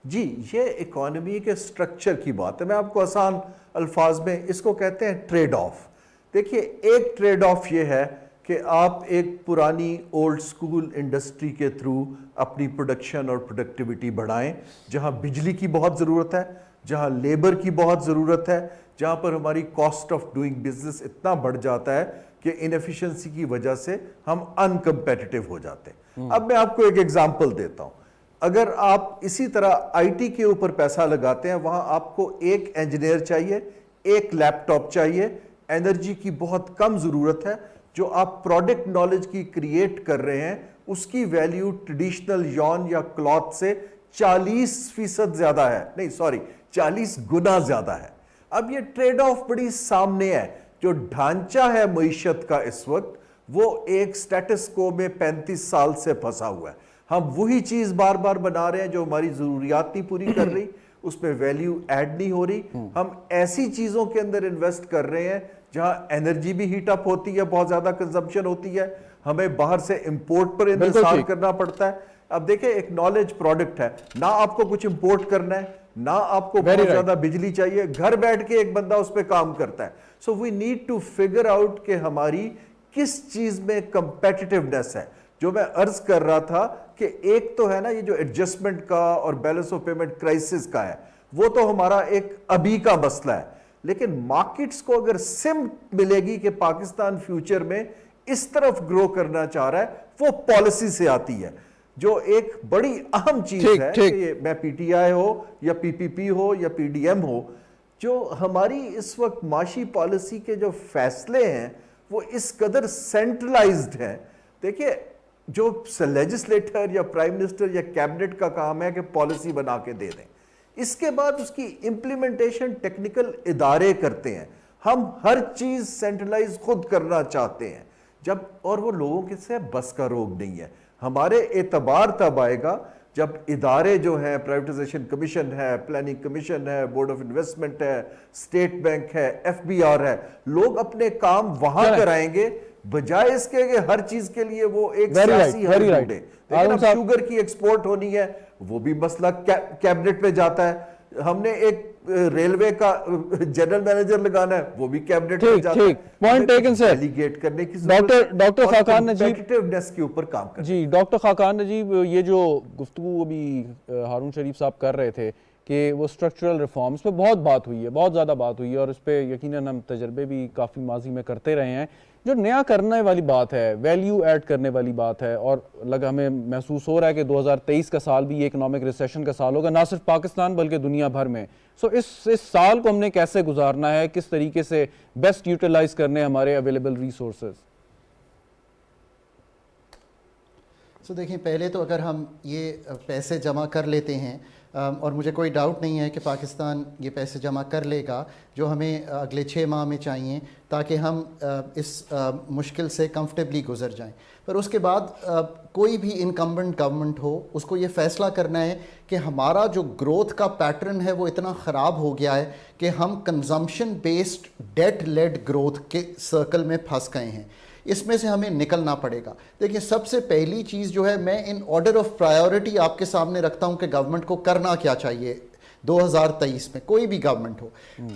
جی یہ اکانومی کے سٹرکچر کی بات ہے. میں آپ کو آسان الفاظ میں اس کو کہتے ہیں ٹریڈ آف. دیکھیے ایک ٹریڈ آف یہ ہے کہ آپ ایک پرانی اولڈ سکول انڈسٹری کے تھرو اپنی پروڈکشن اور پروڈکٹیوٹی بڑھائیں, جہاں بجلی کی بہت ضرورت ہے, جہاں لیبر کی بہت ضرورت ہے, جہاں پر ہماری کاسٹ آف ڈوئنگ بزنس اتنا بڑھ جاتا ہے کہ انیفیشنسی کی وجہ سے ہم ان کمپیٹیٹو ہو جاتے ہیں. اب میں آپ کو ایک ایگزامپل دیتا ہوں. اگر آپ اسی طرح آئی ٹی کے اوپر پیسہ لگاتے ہیں, وہاں آپ کو ایک انجینئر چاہیے, ایک لیپ ٹاپ چاہیے, انرجی کی بہت کم ضرورت ہے. جو آپ پروڈکٹ نالج کی کریٹ کر رہے ہیں اس کی ویلیو ٹریڈیشنل یون یا کلاتھ سے 40% زیادہ ہے, نہیں سوری 40 گنا زیادہ ہے. اب یہ ٹریڈ آف بڑی سامنے ہے. جو ڈھانچہ ہے معیشت کا اس وقت وہ ایک سٹیٹس کو میں 35 سال سے پھنسا ہوا ہے. ہم وہی چیز بار بار بنا رہے ہیں جو ہماری ضروریات نہیں پوری کر رہی, اس پہ ویلیو ایڈ نہیں ہو رہی. ہم ایسی چیزوں کے اندر انویسٹ کر رہے ہیں جہاں انرجی بھی ہیٹ اپ ہوتی ہے, بہت زیادہ کنزمپشن ہوتی ہے, ہمیں باہر سے امپورٹ پر انحصار کرنا پڑتا ہے. اب دیکھیں ایک نالج پروڈکٹ ہے, نہ آپ کو کچھ امپورٹ کرنا ہے, نہ آپ کو بہت زیادہ بجلی چاہیے, گھر بیٹھ کے ایک بندہ اس پہ کام کرتا ہے. So we need to figure out کہ ہماری کس چیز میں کمپیٹیٹیونیس ہے. جو میں عرض کر رہا تھا کہ ایک تو ہے نا یہ جو ایڈجسٹمنٹ کا اور بیلنس آف پیمنٹ کرائسس کا ہے, وہ تو ہمارا ایک ابھی کا مسئلہ ہے. لیکن مارکیٹس کو اگر سمت ملے گی کہ پاکستان فیوچر میں اس طرف گرو کرنا چاہ رہا ہے, وہ پالیسی سے آتی ہے. جو ایک بڑی اہم چیز ہے کہ میں پی ٹی آئی ہو یا پی پی پی ہو یا پی ڈی ایم ہو, جو ہماری اس وقت معاشی پالیسی کے جو فیصلے ہیں وہ اس قدر سینٹرلائزڈ ہیں. دیکھیے جو لیجسلیٹر یا پرائم منسٹر یا کیبنٹ کا کام ہے کہ پالیسی بنا کے دے دیں, اس کے بعد اس کی امپلیمنٹیشن ٹیکنیکل ادارے کرتے ہیں. ہم ہر چیز سینٹرلائز خود کرنا چاہتے ہیں جب, اور وہ لوگوں کے سے بس کا روگ نہیں ہے. ہمارے اعتبار تب آئے گا جب ادارے جو ہیں, پرائیویٹائزیشن کمیشن ہے, پلاننگ کمیشن ہے, بورڈ آف انویسٹمنٹ ہے, اسٹیٹ بینک ہے, ایف بی آر ہے, لوگ اپنے کام وہاں کرائیں گے بجائے اس کے کہ ہر چیز کے لیے وہ ایک سیاسی حل ڈھونڈے. لیکن اب شوگر کی ایکسپورٹ ہونی ہے, وہ بھی مسئلہ کیبنٹ پہ جاتا ہے. ہم نے ایک ریلوے کا جنرل مینیجر لگانا ہے, وہ بھی کیبنٹ پہ جاتا ہے. پوائنٹ ٹیکن سر, ڈیلیگیٹ کرنے کی ضرورت, ڈاکٹر خاقان نجیب کمپیٹیٹیونیس کے اوپر کام کرنا. جی ڈاکٹر خاقان نجیب, یہ جو گفتگو ابھی ہارون شریف صاحب کر رہے تھے کہ وہ اسٹرکچرل ریفارمز پہ بہت بات ہوئی ہے, بہت زیادہ بات ہوئی ہے, اور اس پہ یقیناً ہم تجربے بھی کافی ماضی میں کرتے رہے ہیں. جو نیا کرنے والی بات ہے, ویلیو ایڈ کرنے والی بات ہے, اور ہمیں محسوس ہو رہا ہے کہ 2023 کا سال بھی اکنامک ریسیشن کا سال ہوگا, نہ صرف پاکستان بلکہ دنیا بھر میں. سو اس سال کو ہم نے کیسے گزارنا ہے, کس طریقے سے بیسٹ یوٹیلائز کرنے ہمارے اویلیبل ریسورسز؟ دیکھیں پہلے تو اگر ہم یہ پیسے جمع کر لیتے ہیں, اور مجھے کوئی ڈاؤٹ نہیں ہے کہ پاکستان یہ پیسے جمع کر لے گا جو ہمیں اگلے 6 ماہ میں چاہیے تاکہ ہم اس مشکل سے کمفرٹیبلی گزر جائیں. پر اس کے بعد کوئی بھی انکمبنٹ گورنمنٹ ہو, اس کو یہ فیصلہ کرنا ہے کہ ہمارا جو گروتھ کا پیٹرن ہے وہ اتنا خراب ہو گیا ہے کہ ہم consumption based debt led growth کے سرکل میں پھنس گئے ہیں. اس میں سے ہمیں نکلنا پڑے گا. دیکھیں سب سے پہلی چیز جو ہے, میں ان آرڈر آف پرائیورٹی آپ کے سامنے رکھتا ہوں کہ گورنمنٹ کو کرنا کیا چاہیے 2023 میں, کوئی بھی گورنمنٹ ہو.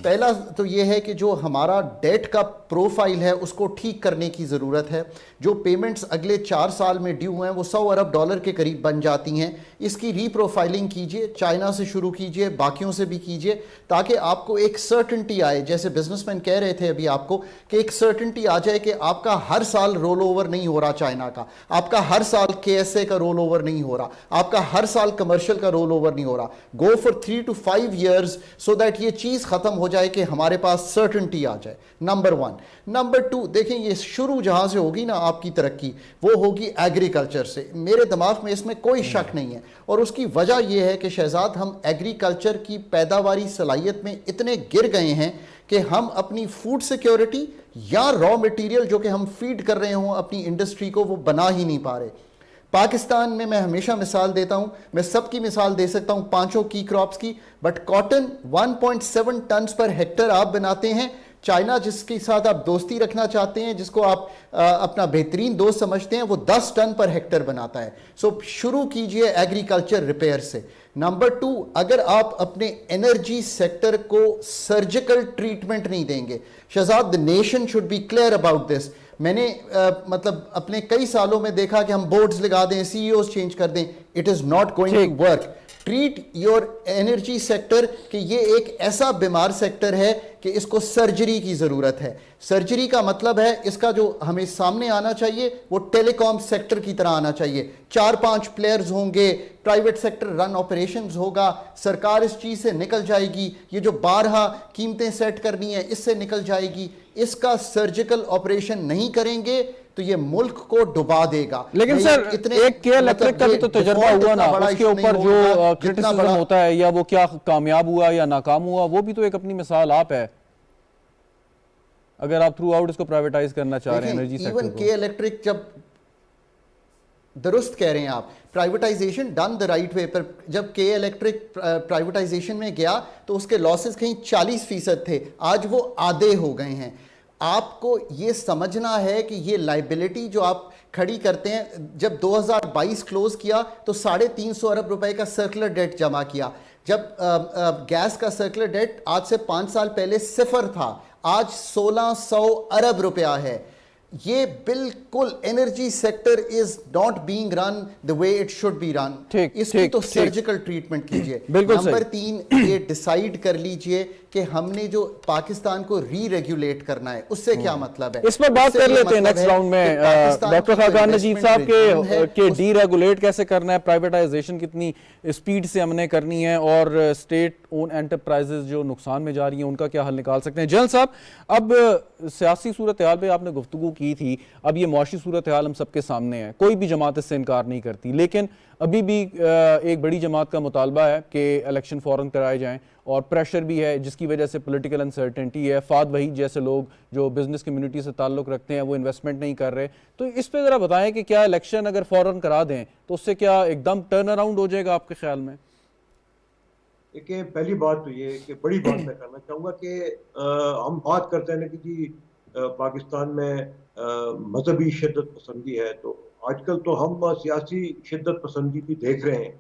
پہلا تو یہ ہے کہ جو ہمارا ڈیٹ کا پروفائل ہے اس کو ٹھیک کرنے کی ضرورت ہے. جو پیمنٹس اگلے 4 سال میں ڈیو ہیں وہ $100 ارب کے قریب بن جاتی ہیں. اس کی ری پروفائلنگ کیجئے, چائنا سے شروع کیجئے, باقیوں سے بھی کیجئے, تاکہ آپ کو ایک سرٹنٹی آئے. جیسے بزنس مین کہہ رہے تھے ابھی آپ کو کہ ایک سرٹنٹی آ جائے کہ آپ کا ہر سال رول اوور نہیں ہو رہا چائنا کا, آپ کا ہر سال کے ایس اے کا رول اوور نہیں ہو رہا, آپ کا ہر سال کمرشل کا رول اوور نہیں ہو رہا. Go for 3 to 5 years so that یہ چیز ختم ہو جائے کہ ہمارے پاس سرٹنٹی آ جائے. نمبر 1. نمبر 2, دیکھیں یہ شروع جہاں سے ہوگی نا آپ کی ترقی, وہ ہوگی ایگریکلچر سے. میرے دماغ میں اس میں کوئی شک نہیں ہے, اور اس کی وجہ یہ ہے کہ شہزاد ہم ایگریکلچر کی پیداواری صلاحیت میں اتنے گر گئے ہیں کہ ہم اپنی فوڈ سیکیورٹی یا را مٹیریل جو کہ ہم فیڈ کر رہے ہوں اپنی انڈسٹری کو, وہ بنا ہی نہیں پا رہے. پاکستان میں ہمیشہ مثال دیتا ہوں, میں سب کی مثال دے سکتا ہوں پانچوں کی کراپس کی, but cotton 1.7 tons per hectare آپ بناتے ہیں. چائنا جس کے ساتھ آپ دوستی رکھنا چاہتے ہیں, جس کو آپ اپنا بہترین دوست سمجھتے ہیں, وہ 10 ٹن پر ہیکٹر بناتا ہے. سو شروع کیجئے ایگریکلچر ریپیئر سے. نمبر 2, اگر آپ اپنے انرجی سیکٹر کو سرجیکل ٹریٹمنٹ نہیں دیں گے, Shahzad the nation should be clear about this. میں نے مطلب اپنے کئی سالوں میں دیکھا کہ ہم بورڈز لگا دیں, سی ای اوز چینج کر دیں, it is not going to work. Treat your energy sector کہ یہ ایک ایسا بیمار سیکٹر ہے کہ اس کو سرجری کی ضرورت ہے. سرجری کا مطلب ہے اس کا جو ہمیں سامنے آنا چاہیے وہ ٹیلی کام سیکٹر کی طرح آنا چاہیے. 4-5 پلیئرز ہوں گے, پرائیویٹ سیکٹر رن آپریشنز ہوگا, سرکار اس چیز سے نکل جائے گی, یہ جو بارہا قیمتیں سیٹ کرنی ہے اس سے نکل جائے گی. اس کا سرجیکل آپریشن نہیں کریں گے تو یہ ملک کو ڈبا دے گا. لیکن سر ایک کے الیکٹرک کا بھی تو تجربہ ہوا نا, اس کے اوپر جو کرٹیسزم ہوتا ہے, یا وہ کیا کامیاب ہوا یا ناکام ہوا, وہ بھی تو ایک اپنی مثال آپ ہے. اگر آپ تھرو آؤٹ اس کو پرائیویٹائز کرنا چاہ رہے ہیں انرجی سیکٹر کو. ایون کے الیکٹرک, جب درست کہہ رہے ہیں آپ, privatization done the right way, پر جب کے الیکٹرک پرائیویٹائزیشن میں گیا تو اس کے لاسز کہیں 40% تھے, آج وہ آدھے ہو گئے ہیں. آپ کو یہ سمجھنا ہے کہ یہ لائبلٹی جو آپ کھڑی کرتے ہیں, جب 2022 کلوز کیا تو 350 ارب روپے کا سرکولر ڈیٹ جمع کیا. جب گیس کا سرکولر ڈیٹ آج سے 5 سال پہلے 0 تھا, آج 1600 ارب روپیہ ہے. یہ بالکل energy sector is not being run the way it should be run. اس کی تو سرجیکل ٹریٹمنٹ کیجئے. نمبر 3, یہ ڈیسائیڈ کر لیجئے کہ ہم نے جو پاکستان کو ری ریگولیٹ کرنا ہے اس سے کیا مطلب ہے. اس پر بات کر لیتے ہیں نیکسٹ راؤنڈ میں. ڈاکٹر خاقان نجیب صاحب کے ڈی ریگولیٹ کیسے کرنا ہے, پرائیویٹائزیشن کتنی سپیڈ سے ہم نے کرنی ہے, اور اسٹیٹ اون انٹرپرائزز جو نقصان میں جا رہی ہیں ان کا کیا حل نکال سکتے ہیں. جنرل صاحب, اب سیاسی صورتحال پہ آپ نے گفتگو کی تھی, اب یہ معاشی صورتحال ہم سب کے سامنے ہے, کوئی بھی جماعت اس سے انکار نہیں کرتی, لیکن ابھی بھی ایک بڑی جماعت کا مطالبہ ہے کہ الیکشن فوراً کرائے جائیں, اور پریشر بھی ہے جس کی وجہ سے پولیٹیکل انسرٹنٹی ہے. فہد وحید جیسے لوگ جو بزنس کمیونٹی سے تعلق رکھتے ہیں وہ انویسٹمنٹ نہیں کر رہے. تو اس پہ ذرا بتائیں کہ کیا الیکشن اگر فوراً کرا دیں تو اس سے کیا ایک دم ٹرن اراؤنڈ ہو جائے گا آپ کے خیال میں؟ دیکھیں, پہلی بات تو یہ کہ بڑی بات میں کرنا چاہوں گا کہ ہم بات کرتے ہیں کہ جی پاکستان میں مذہبی شدت پسندی ہے, تو آج کل تو ہم سیاسی شدت پسندی بھی دیکھ رہے ہیں.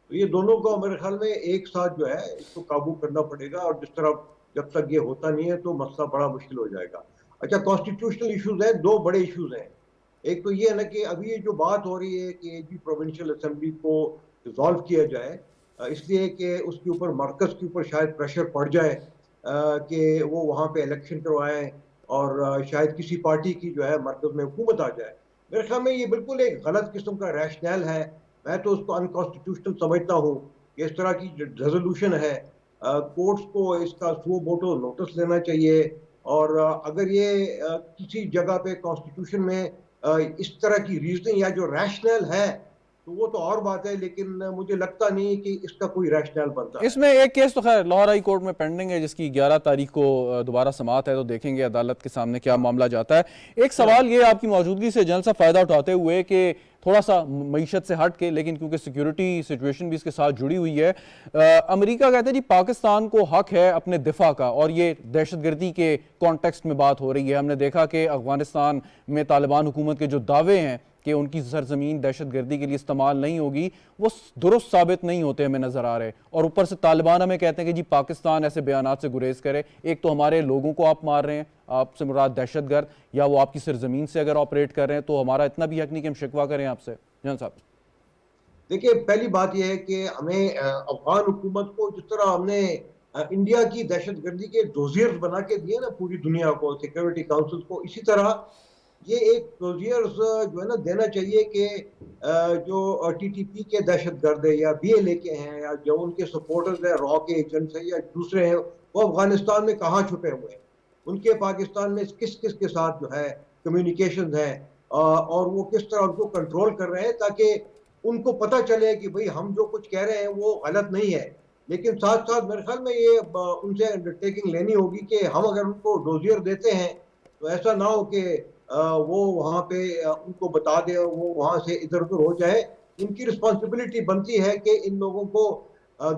تو یہ دونوں کو میرے خیال میں ایک ساتھ جو ہے اس کو قابو کرنا پڑے گا, اور جس طرح جب تک یہ ہوتا نہیں ہے تو مسئلہ بڑا مشکل ہو جائے گا. اچھا, کانسٹیٹیوشنل ایشوز ہیں, 2 بڑے ایشوز ہیں. ایک تو یہ ہے نا کہ ابھی یہ جو بات ہو رہی ہے کہ جی پروونشل اسمبلی کو ڈیزالو کیا جائے, اس لیے کہ اس کے اوپر مرکز کے اوپر شاید پریشر پڑ جائے کہ وہ وہاں پہ الیکشن کروائیں, اور شاید کسی پارٹی کی جو ہے مرکز میں حکومت آ جائے. میرے خیال میں یہ بالکل ایک غلط قسم کا ریشنل ہے. میں تو اس کو انکانسٹیٹیوشنل سمجھتا ہوں کہ اس طرح کی ریزولوشن ہے, کورٹس کو اس کا سو موٹو نوٹس لینا چاہیے, اور اگر یہ کسی جگہ پہ کانسٹیٹیوشن میں اس طرح کی ریزننگ یا جو ریشنل ہے تو وہ تو اور بات ہے, لیکن مجھے لگتا نہیں کہ اس کا کوئی ریشنل بنتا ہے. اس میں ایک کیس تو خیر لاہور ہائی کورٹ میں پینڈنگ ہے جس کی 11 تاریخ کو دوبارہ سماعت ہے, تو دیکھیں گے عدالت کے سامنے کیا معاملہ جاتا ہے. ایک سوال یہ آپ کی موجودگی سے جنرل صاحب فائدہ اٹھاتے ہوئے کہ تھوڑا سا معیشت سے ہٹ کے, لیکن کیونکہ سیکیورٹی سچویشن بھی اس کے ساتھ جڑی ہوئی ہے, امریکہ کہتے ہیں جی پاکستان کو حق ہے اپنے دفاع کا, اور یہ دہشت گردی کے کانٹیکسٹ میں بات ہو رہی ہے. ہم نے دیکھا کہ افغانستان میں طالبان حکومت کے جو دعوے ہیں کہ ان کی سرزمین دہشت گردی کے لیے استعمال نہیں ہوگی, وہ درست ثابت نہیں ہوتے ہمیں نظر آ رہے, اور اوپر سے طالبان ہمیں کہتے ہیں کہ جی پاکستان ایسے بیانات سے گریز کرے. ایک تو ہمارے لوگوں کو آپ مار رہے ہیں, آپ سے مراد دہشت گرد, یا وہ آپ کی سرزمین سے اگر آپریٹ کر رہے ہیں, تو ہمارا اتنا بھی حق نہیں کہ ہم شکوہ کریں آپ سے. جنرل صاحب دیکھیں, پہلی بات یہ ہے کہ ہمیں افغان حکومت کو جس طرح ہم نے انڈیا کی دہشت گردی کے ڈوزیئرز بنا کے دیے نا پوری دنیا کو, سیکیورٹی کاؤنسل کو, اسی طرح یہ ایک ڈوزیئرز جو ہے نا دینا چاہیے کہ جو ٹی ٹی پی کے دہشت گرد ہے یا بی ایل اے کے ہیں یا جو ان کے سپورٹرز ہیں، را کے ایجنٹس ہیں یا دوسرے ہیں، وہ افغانستان میں کہاں چھپے ہوئے ہیں، ان کے پاکستان میں کس کس کے ساتھ جو ہے کمیونیکیشنز ہیں، اور وہ کس طرح ان کو کنٹرول کر رہے ہیں، تاکہ ان کو پتہ چلے کہ بھئی ہم جو کچھ کہہ رہے ہیں وہ غلط نہیں ہے۔ لیکن ساتھ ساتھ میرے خیال میں یہ ان سے انڈرٹیکنگ لینی ہوگی کہ ہم اگر ان کو ڈوزیئر دیتے ہیں تو ایسا نہ ہو کہ وہ وہاں پہ ان کو بتا دے اور وہ وہاں سے ادھر ادھر ہو جائے۔ ان کی رسپانسبلٹی بنتی ہے کہ ان لوگوں کو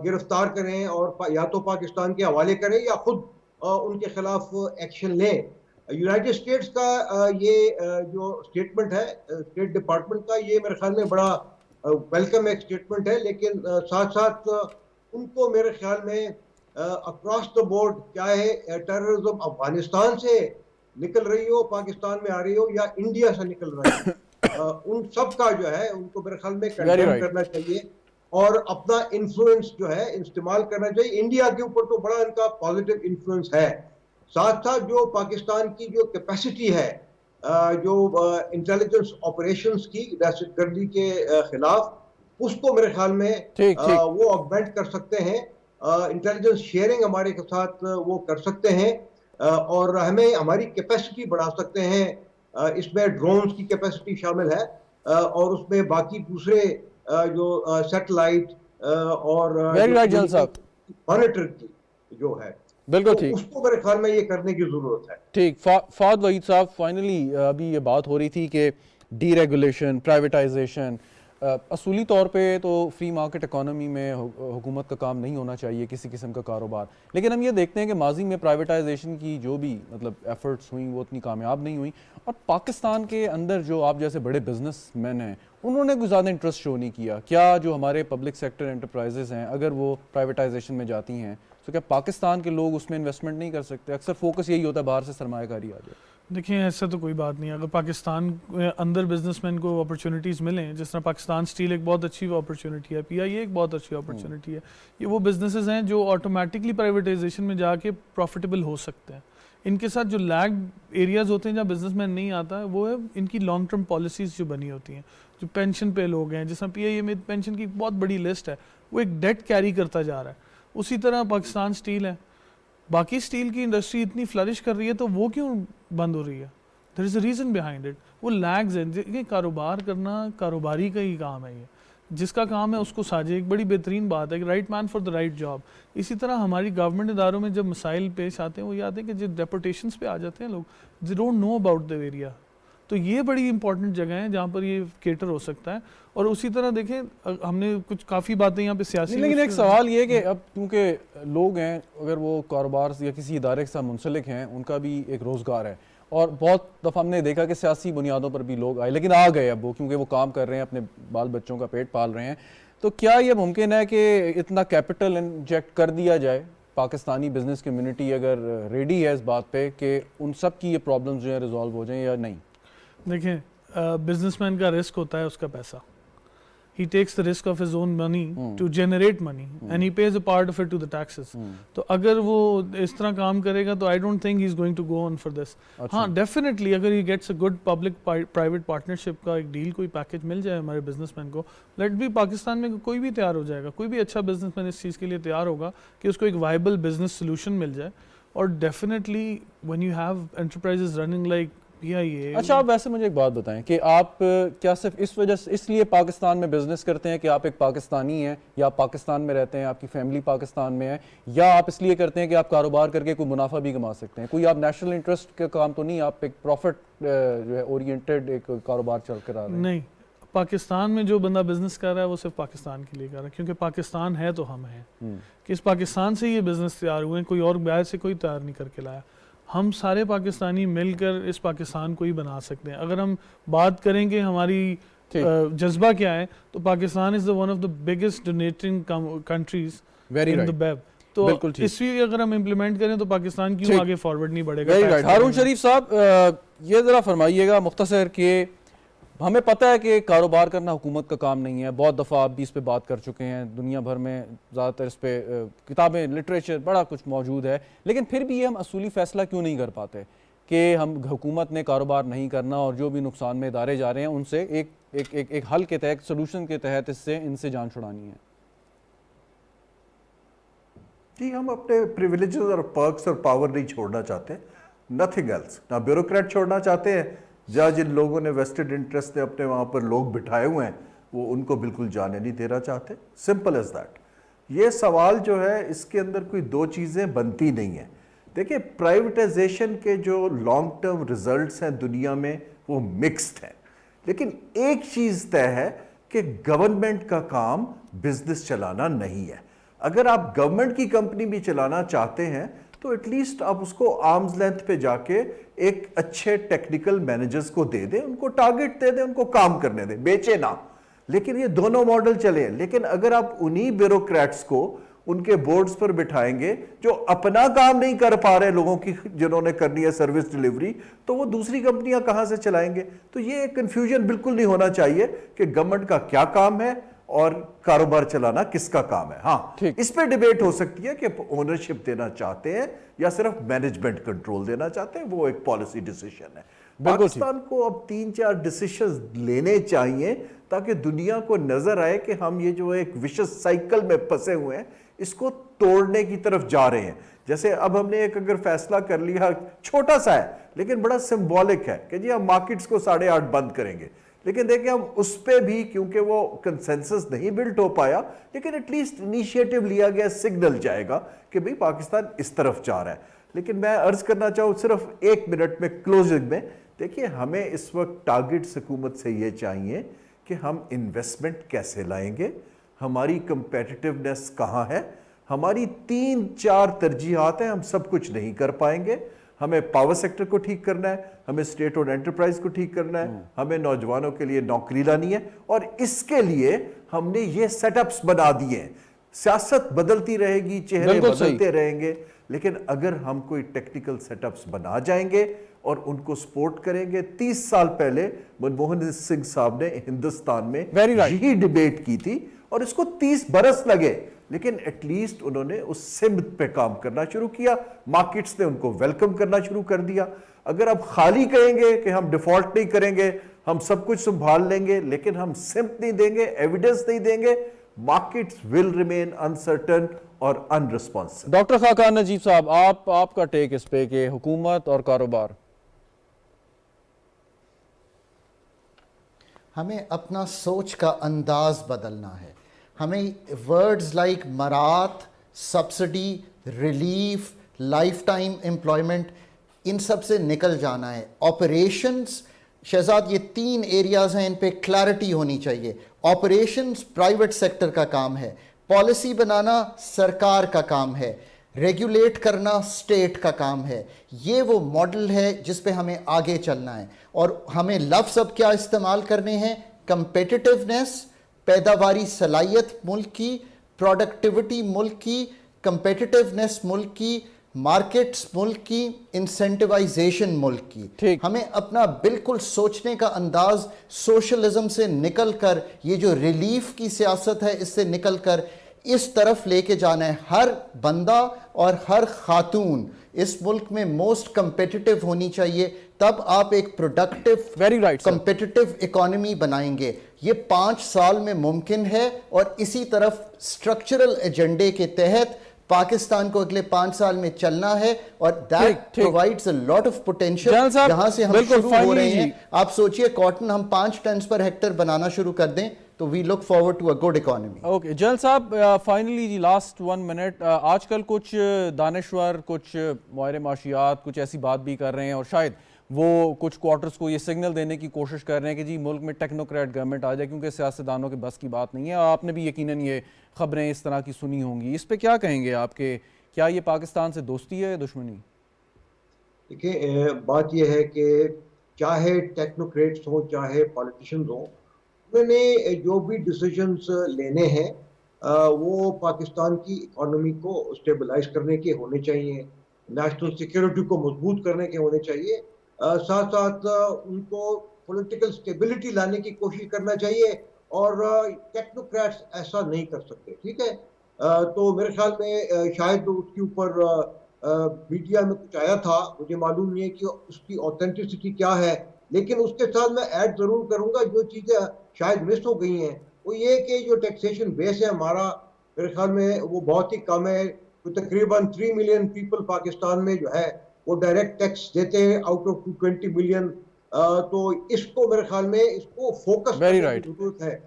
گرفتار کریں اور یا تو پاکستان کے حوالے کریں یا خود ان کے خلاف ایکشن لیں۔ یونائٹڈ اسٹیٹس کا یہ جو اسٹیٹمنٹ ہے اسٹیٹ ڈپارٹمنٹ کا، یہ میرے خیال میں بڑا ویلکم ایک اسٹیٹمنٹ ہے، لیکن ساتھ ساتھ ان کو میرے خیال میں اکراس دا بورڈ چاہے ٹیررزم افغانستان سے نکل رہی ہو، پاکستان میں آ رہی ہو، یا انڈیا سے نکل رہی ہو، ان سب کا جو ہے ان کو میرے خیال میں کنڈیم کرنا چاہیے اور اپنا انفلوئنس جو ہے استعمال کرنا چاہیے۔ انڈیا کے اوپر تو بڑا ان کا پازیٹیو انفلوئنس ہے، ساتھ ساتھ جو پاکستان کی جو کیپیسٹی ہے جو انٹیلیجنس آپریشنز کی دہشت گردی کے خلاف، اس کو میرے خیال میں وہ آگمنٹ کر سکتے ہیں، انٹیلیجنس شیئرنگ ہمارے ساتھ وہ کر سکتے ہیں، اور ہمیں ہماری کیپیسٹی بڑھا سکتے ہیں۔ اس میں ڈرونز کی کیپیسٹی شامل ہے اور اس میں باقی دوسرے جو سیٹلائٹ اور مانیٹر کی جو ہے، بالکل ٹھیک، اس کو میرے خیال میں یہ کرنے کی ضرورت ہے۔ ٹھیک فہد وحید صاحب، فائنلی ابھی یہ بات ہو رہی تھی کہ ڈی ریگولیشن، پرائیویٹائزیشن، اصولی طور پہ تو فری مارکیٹ اکانومی میں حکومت کا کام نہیں ہونا چاہیے کسی قسم کا کاروبار، لیکن ہم یہ دیکھتے ہیں کہ ماضی میں پرائیویٹائزیشن کی جو بھی مطلب ایفرٹس ہوئیں وہ اتنی کامیاب نہیں ہوئیں، اور پاکستان کے اندر جو آپ جیسے بڑے بزنس مین ہیں انہوں نے کوئی زیادہ انٹرسٹ شو نہیں کیا۔ کیا جو ہمارے پبلک سیکٹر انٹرپرائزز ہیں اگر وہ پرائیویٹائزیشن میں جاتی ہیں تو کیا پاکستان کے لوگ اس میں انویسٹمنٹ نہیں کر سکتے؟ اکثر فوکس یہی ہوتا ہے باہر سے سرمایہ کاری آ جائے۔ دیکھیں ایسا تو کوئی بات نہیں ہے، اگر پاکستان اندر بزنس مین کو اپرچونیٹیز ملیں، جس طرح پاکستان اسٹیل ایک بہت اچھی اپرچونیٹی ہے، پی آئی اے ایک بہت اچھی اپرچونیٹی ہے، یہ وہ بزنسز ہیں جو آٹومیٹکلی پرائیویٹائزیشن میں جا کے پروفیٹیبل ہو سکتے ہیں۔ ان کے ساتھ جو لیگ ایریاز ہوتے ہیں جہاں بزنس مین نہیں آتا ہے، وہ ہے ان کی لانگ ٹرم پالیسیز جو بنی ہوتی ہیں، جو پینشن پہ لوگ ہیں، جس طرح پی آئی اے میں پینشن کی بہت بڑی لسٹ ہے، وہ ایک ڈیٹ کیری کرتا جا رہا ہے۔ اسی طرح پاکستان اسٹیل ہے، باقی اسٹیل کی انڈسٹری اتنی فلرش کر رہی ہے تو وہ کیوں بند ہو رہی ہے؟ دیر از اے ریزن بیہائنڈ اٹ، وہ لیگز ہیں۔ کاروبار کرنا کاروباری کا ہی کام ہے، یہ جس کا کام ہے اس کو ساجے، ایک بڑی بہترین بات ہے کہ right man for the right job. اسی طرح ہماری گورنمنٹ اداروں میں جب مسائل پیش آتے ہیں وہ یہ آتے ہیں کہ جب ڈیپوٹیشنز پہ آ جاتے ہیں لوگ، they don't know about the area, تو یہ بڑی امپورٹنٹ جگہ ہیں جہاں پر یہ کیٹر ہو سکتا ہے۔ اور اسی طرح دیکھیں ہم نے کچھ کافی باتیں یہاں پہ سیاسی، لیکن ایک سوال یہ کہ اب کیونکہ لوگ ہیں اگر وہ کاروبار یا کسی ادارے کے ساتھ منسلک ہیں ان کا بھی ایک روزگار ہے، اور بہت دفعہ ہم نے دیکھا کہ سیاسی بنیادوں پر بھی لوگ آئے لیکن آ گئے اب وہ، کیونکہ وہ کام کر رہے ہیں، اپنے بال بچوں کا پیٹ پال رہے ہیں، تو کیا یہ ممکن ہے کہ اتنا کیپٹل انجیکٹ کر دیا جائے؟ پاکستانی بزنس کمیونٹی اگر ریڈی ہے اس بات پہ کہ ان سب کی یہ پرابلمز جو ہیں ریزالو ہو جائیں یا نہیں؟ دیکھیں بزنس مین کا رسک ہوتا ہے اس کا پیسہ، he takes the risk of his own money to generate money and he pays a part of it to the taxes. تو اگر وہ اس طرح کام کرے گا تو I don't think he's going to go on for this. ہاں definitely اگر he gets a good public private partnership کا ایک ڈیل، کوئی پیکج مل جائے ہمارے بزنس مین کو، لیٹ بھی پاکستان میں کوئی بھی تیار ہو جائے گا، کوئی بھی اچھا بزنس مین اس چیز کے لیے تیار ہوگا کہ اس کو ایک وائبل بزنس سولوشن مل جائے۔ اور definitely when you have enterprises running like اچھا آپ ویسے مجھے ایک بات بتائیں کہ آپ کیا صرف اس وجہ سے اس لیے پاکستان میں بزنس کرتے ہیں کہ آپ ایک پاکستانی ہیں یا آپ پاکستان میں رہتے ہیں، آپ کی فیملی پاکستان میں ہے، یا آپ اس لیے کرتے ہیں کہ آپ کاروبار کر کے کوئی منافع بھی کما سکتے ہیں؟ کوئی آپ نیشنل انٹرسٹ کا کام تو نہیں، آپ ایک پروفٹ جو ہے اورینٹڈ ایک کاروبار چل کر آ رہے ہیں؟ نہیں، پاکستان میں جو بندہ بزنس کر رہا ہے وہ صرف پاکستان کے لیے کر رہا ہے، کیونکہ پاکستان ہے تو ہم ہیں، کہ اس پاکستان سے یہ بزنس تیار ہوئے ہیں، کوئی اور باہر سے کوئی تیار نہیں کر کے لایا۔ ہم سارے پاکستانی مل کر اس پاکستان کو ہی بنا سکتے ہیں۔ اگر ہم بات کریں کہ ہماری جذبہ کیا ہے تو Pakistan is one of the biggest donating countries in the web, تو اس لیے اگر ہم امپلیمنٹ کریں تو پاکستان کیوں آگے فارورڈ نہیں بڑھے گا؟ ہارون شریف صاحب یہ ذرا فرمائیے گا مختصر کہ ہمیں پتہ ہے کہ کاروبار کرنا حکومت کا کام نہیں ہے، بہت دفعہ آپ بھی اس پہ بات کر چکے ہیں، دنیا بھر میں زیادہ تر اس پہ کتابیں، لٹریچر بڑا کچھ موجود ہے، لیکن پھر بھی یہ ہم اصولی فیصلہ کیوں نہیں کر پاتے کہ ہم حکومت نے کاروبار نہیں کرنا اور جو بھی نقصان میں ادارے جا رہے ہیں ان سے ایک حل کے تحت سولوشن کے تحت ان سے جان چھڑانی ہے؟ جی ہم اپنے پریویلیجز اور پرکس اور پاور نہیں چھوڑنا چاہتے, نتھنگ ایلس. نہ بیوروکریٹ چھوڑنا چاہتے ہیں, جہاں جن لوگوں نے ویسٹڈ انٹرسٹ نے اپنے وہاں پر لوگ بٹھائے ہوئے ہیں وہ ان کو بالکل جانے نہیں دینا چاہتے. Simple as that. یہ سوال جو ہے اس کے اندر کوئی دو چیزیں بنتی نہیں ہیں. دیکھیں پرائیویٹائزیشن کے جو لانگ ٹرم ریزلٹس ہیں دنیا میں وہ مکسڈ ہیں, لیکن ایک چیز طے ہے کہ گورنمنٹ کا کام بزنس چلانا نہیں ہے. اگر آپ گورنمنٹ کی کمپنی بھی چلانا چاہتے ہیں تو ایٹ لیسٹ آپ اس کو آرمز لینتھ پہ جا کے ایک اچھے ٹیکنیکل مینیجرز کو دے دیں, ان کو ٹارگٹ دے دیں, ان کو کام کرنے دیں, بیچے نہ. لیکن یہ دونوں ماڈل چلے. لیکن اگر آپ انہی بیوروکریٹس کو ان کے بورڈز پر بٹھائیں گے جو اپنا کام نہیں کر پا رہے لوگوں کی, جنہوں نے کرنی ہے سروس ڈیلیوری, تو وہ دوسری کمپنیاں کہاں سے چلائیں گے؟ تو یہ ایک کنفیوژن بالکل نہیں ہونا چاہیے کہ گورنمنٹ کا کیا کام ہے اور کاروبار چلانا کس کا کام ہے. ہاں اس پہ ڈیبیٹ ہو سکتی ہے کہ اونرشپ دینا چاہتے ہیں یا صرف مینجمنٹ کنٹرول دینا چاہتے ہیں, وہ ایک پالیسی ڈیسیشن ہے. پاکستان کو اب 3-4 ڈیسیشنز لینے چاہیے تاکہ دنیا کو نظر آئے کہ ہم یہ جو ایک وشس سائیکل میں پھنسے ہوئے ہیں اس کو توڑنے کی طرف جا رہے ہیں. جیسے اب ہم نے ایک اگر فیصلہ کر لیا, چھوٹا سا ہے لیکن بڑا سمبولک ہے, کہ جی ہم مارکیٹس کو 8:30 بند کریں گے. لیکن دیکھیں ہم اس پہ بھی کیونکہ وہ کنسنسس نہیں بلٹ ہو پایا, لیکن ایٹ لیسٹ انیشیٹو لیا گیا, سگنل جائے گا کہ بھئی پاکستان اس طرف جا رہا ہے. لیکن میں عرض کرنا چاہوں صرف 1 منٹ میں کلوزنگ میں, دیکھیے ہمیں اس وقت ٹارگٹس حکومت سے یہ چاہیے کہ ہم انویسٹمنٹ کیسے لائیں گے, ہماری کمپیٹیٹیونیس کہاں ہے. ہماری 3-4 ترجیحات ہیں, ہم سب کچھ نہیں کر پائیں گے. ہمیں پاور سیکٹر کو ٹھیک کرنا ہے, ہمیں اسٹیٹ اور انٹرپرائز کو ٹھیک کرنا ہے, ہمیں نوجوانوں کے لیے نوکری لانی ہے, اور اس کے لیے ہم نے یہ سیٹ اپس بنا دیے ہیں. سیاست بدلتی رہے گی, چہرے بدلتے رہیں گے, لیکن اگر ہم کوئی ٹیکنیکل سیٹ اپس بنا جائیں گے اور ان کو سپورٹ کریں گے. 30 سال پہلے منموہن سنگھ صاحب نے ہندوستان میں یہی ڈیبیٹ کی تھی اور اس کو 30 برس لگے, لیکن ایٹ لیسٹ انہوں نے اس سمت پہ کام کرنا شروع کیا. مارکیٹس نے ان کو ویلکم کرنا شروع کر دیا. اگر آپ خالی کہیں گے کہ ہم ڈیفالٹ نہیں کریں گے, ہم سب کچھ سنبھال لیں گے, لیکن ہم سمت نہیں دیں گے, ایویڈنس نہیں دیں گے, مارکیٹس ول ریمین انسرٹن اور ان ریسپانسو. ڈاکٹر خاقان نجیب صاحب, آپ کا ٹیک اس پہ کہ حکومت اور کاروبار. ہمیں اپنا سوچ کا انداز بدلنا ہے. ہمیں ورڈز لائک مرات, subsidy, relief, lifetime employment, ان سب سے نکل جانا ہے. آپریشنز شہزاد, یہ 3 ایریاز ہیں, ان پہ کلیرٹی ہونی چاہیے. آپریشنز پرائیویٹ سیکٹر کا کام ہے, پالیسی بنانا سرکار کا کام ہے, ریگولیٹ کرنا اسٹیٹ کا کام ہے. یہ وہ ماڈل ہے جس پہ ہمیں آگے چلنا ہے. اور ہمیں لفظ اب کیا استعمال کرنے ہیں؟ کمپیٹیٹیونیس, پیداواری صلاحیت ملک کی, پروڈکٹیوٹی ملک کی, کمپیٹیٹیونیس ملک کی, مارکیٹس ملک کی, انسینٹیوائزیشن ملک کی. ہمیں اپنا بالکل سوچنے کا انداز سوشلزم سے نکل کر, یہ جو ریلیف کی سیاست ہے اس سے نکل کر اس طرف لے کے جانا ہے. ہر بندہ اور ہر خاتون اس ملک میں موسٹ کمپیٹیٹیو ہونی چاہیے, تب آپ ایک پروڈکٹیو کمپیٹیٹیو اکانومی بنائیں گے. یہ 5 سال میں ممکن ہے, اور اسی طرف سٹرکچرل ایجنڈے کے تحت پاکستان کو اگلے 5 سال میں چلنا ہے, اور that provides a lot of potential. جہاں سے ہم شروع ہو رہے ہیں, آپ سوچئے کاٹن ہم 5 ٹنز پر ہیکٹر بنانا شروع کر دیں تو we look forward to a good economy. Okay general صاحب, فائنلی جی لاسٹ 1 منٹ, آج کل کچھ دانشور, کچھ ماہر معاشیات کچھ ایسی بات بھی کر رہے ہیں, اور شاید وہ کچھ کوارٹرز کو یہ سگنل دینے کی کوشش کر رہے ہیں کہ جی ملک میں ٹیکنوکریٹ گورنمنٹ آ جائے, کیونکہ سیاستدانوں کے بس کی بات نہیں ہے. آپ نے بھی یقیناً یہ خبریں اس طرح کی سنی ہوں گی, اس پہ کیا کہیں گے آپ کے, کیا یہ پاکستان سے دوستی ہے یا دشمنی؟ دیکھیں بات یہ ہے کہ چاہے ٹیکنوکریٹس ہوں چاہے پالیٹیشنز ہوں, انہوں نے جو بھی ڈیسیجنز لینے ہیں وہ پاکستان کی اکانومی کو اسٹیبلائز کرنے کے ہونے چاہیے, نیشنل سیکیورٹی کو مضبوط کرنے کے ہونے چاہیے, ساتھ ساتھ ان کو پولیٹیکل اسٹیبلٹی لانے کی کوشش کرنا چاہیے, اور ٹیکنوکریٹس ایسا نہیں کر سکتے. ٹھیک ہے, تو میرے خیال میں شاید اس کے اوپر میڈیا میں کچھ آیا تھا, مجھے معلوم نہیں ہے کہ اس کی اوتھینٹسٹی کیا ہے, لیکن اس کے ساتھ میں ایڈ ضرور کروں گا جو چیزیں شاید مس ہو گئی ہیں, وہ یہ کہ جو ٹیکسیشن بیس ہے ہمارا میرے خیال میں وہ بہت ہی کم ہے. تقریباً 3 ملین پیپل پاکستان میں جو ہے وہ ڈائریکٹ ٹیکس دیتے ہیں آؤٹ آف 220 ملین. تو اس کو میرے خیال میں اس کو فوکس کرنے کی ضرورت ہے.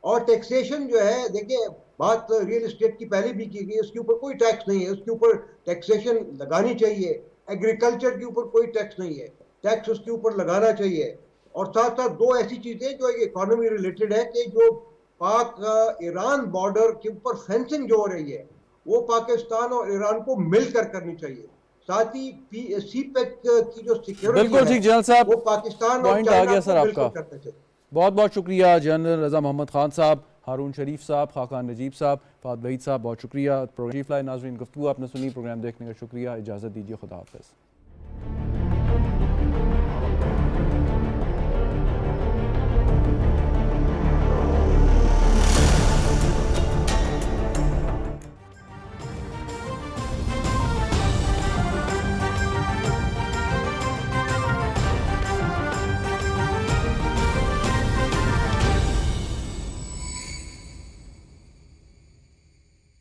اور ٹیکسیشن جو ہے دیکھیں, بات ریئل اسٹیٹ کی پہلے بھی کی گئی, اس کے اوپر کوئی ٹیکس نہیں ہے, اس کے اوپر ٹیکسیشن لگانی چاہیے. ایگریکلچر کے اوپر کوئی ٹیکس نہیں ہے, ٹیکس اس کے اوپر لگانا چاہیے. اور ساتھ ساتھ دو ایسی چیزیں جو اکانومی ریلیٹڈ ہے کہ جو پاک ایران بارڈر کے اوپر فینسنگ جو ہو رہی ہے وہ پاکستان اور ایران کو مل کر کرنی چاہیے. ساتھ ہی سی پیک کی جو سیکیورٹی بالکل ٹھیک جنرل صاحب, وہ پاکستان اور پوائنٹ آ چائنا گیا سر کو آپ مل کا. کر کرنا چاہیے. بہت بہت شکریہ جنرل رضا محمد خان صاحب, ہارون شریف صاحب, خاقان نجیب صاحب, فہد وحید صاحب, بہت شکریہ. پروگرام لائن ناظرین گفتگو آپ نے سنی, پروگرام دیکھنے کا شکریہ, اجازت دیجیے, خدا حافظ.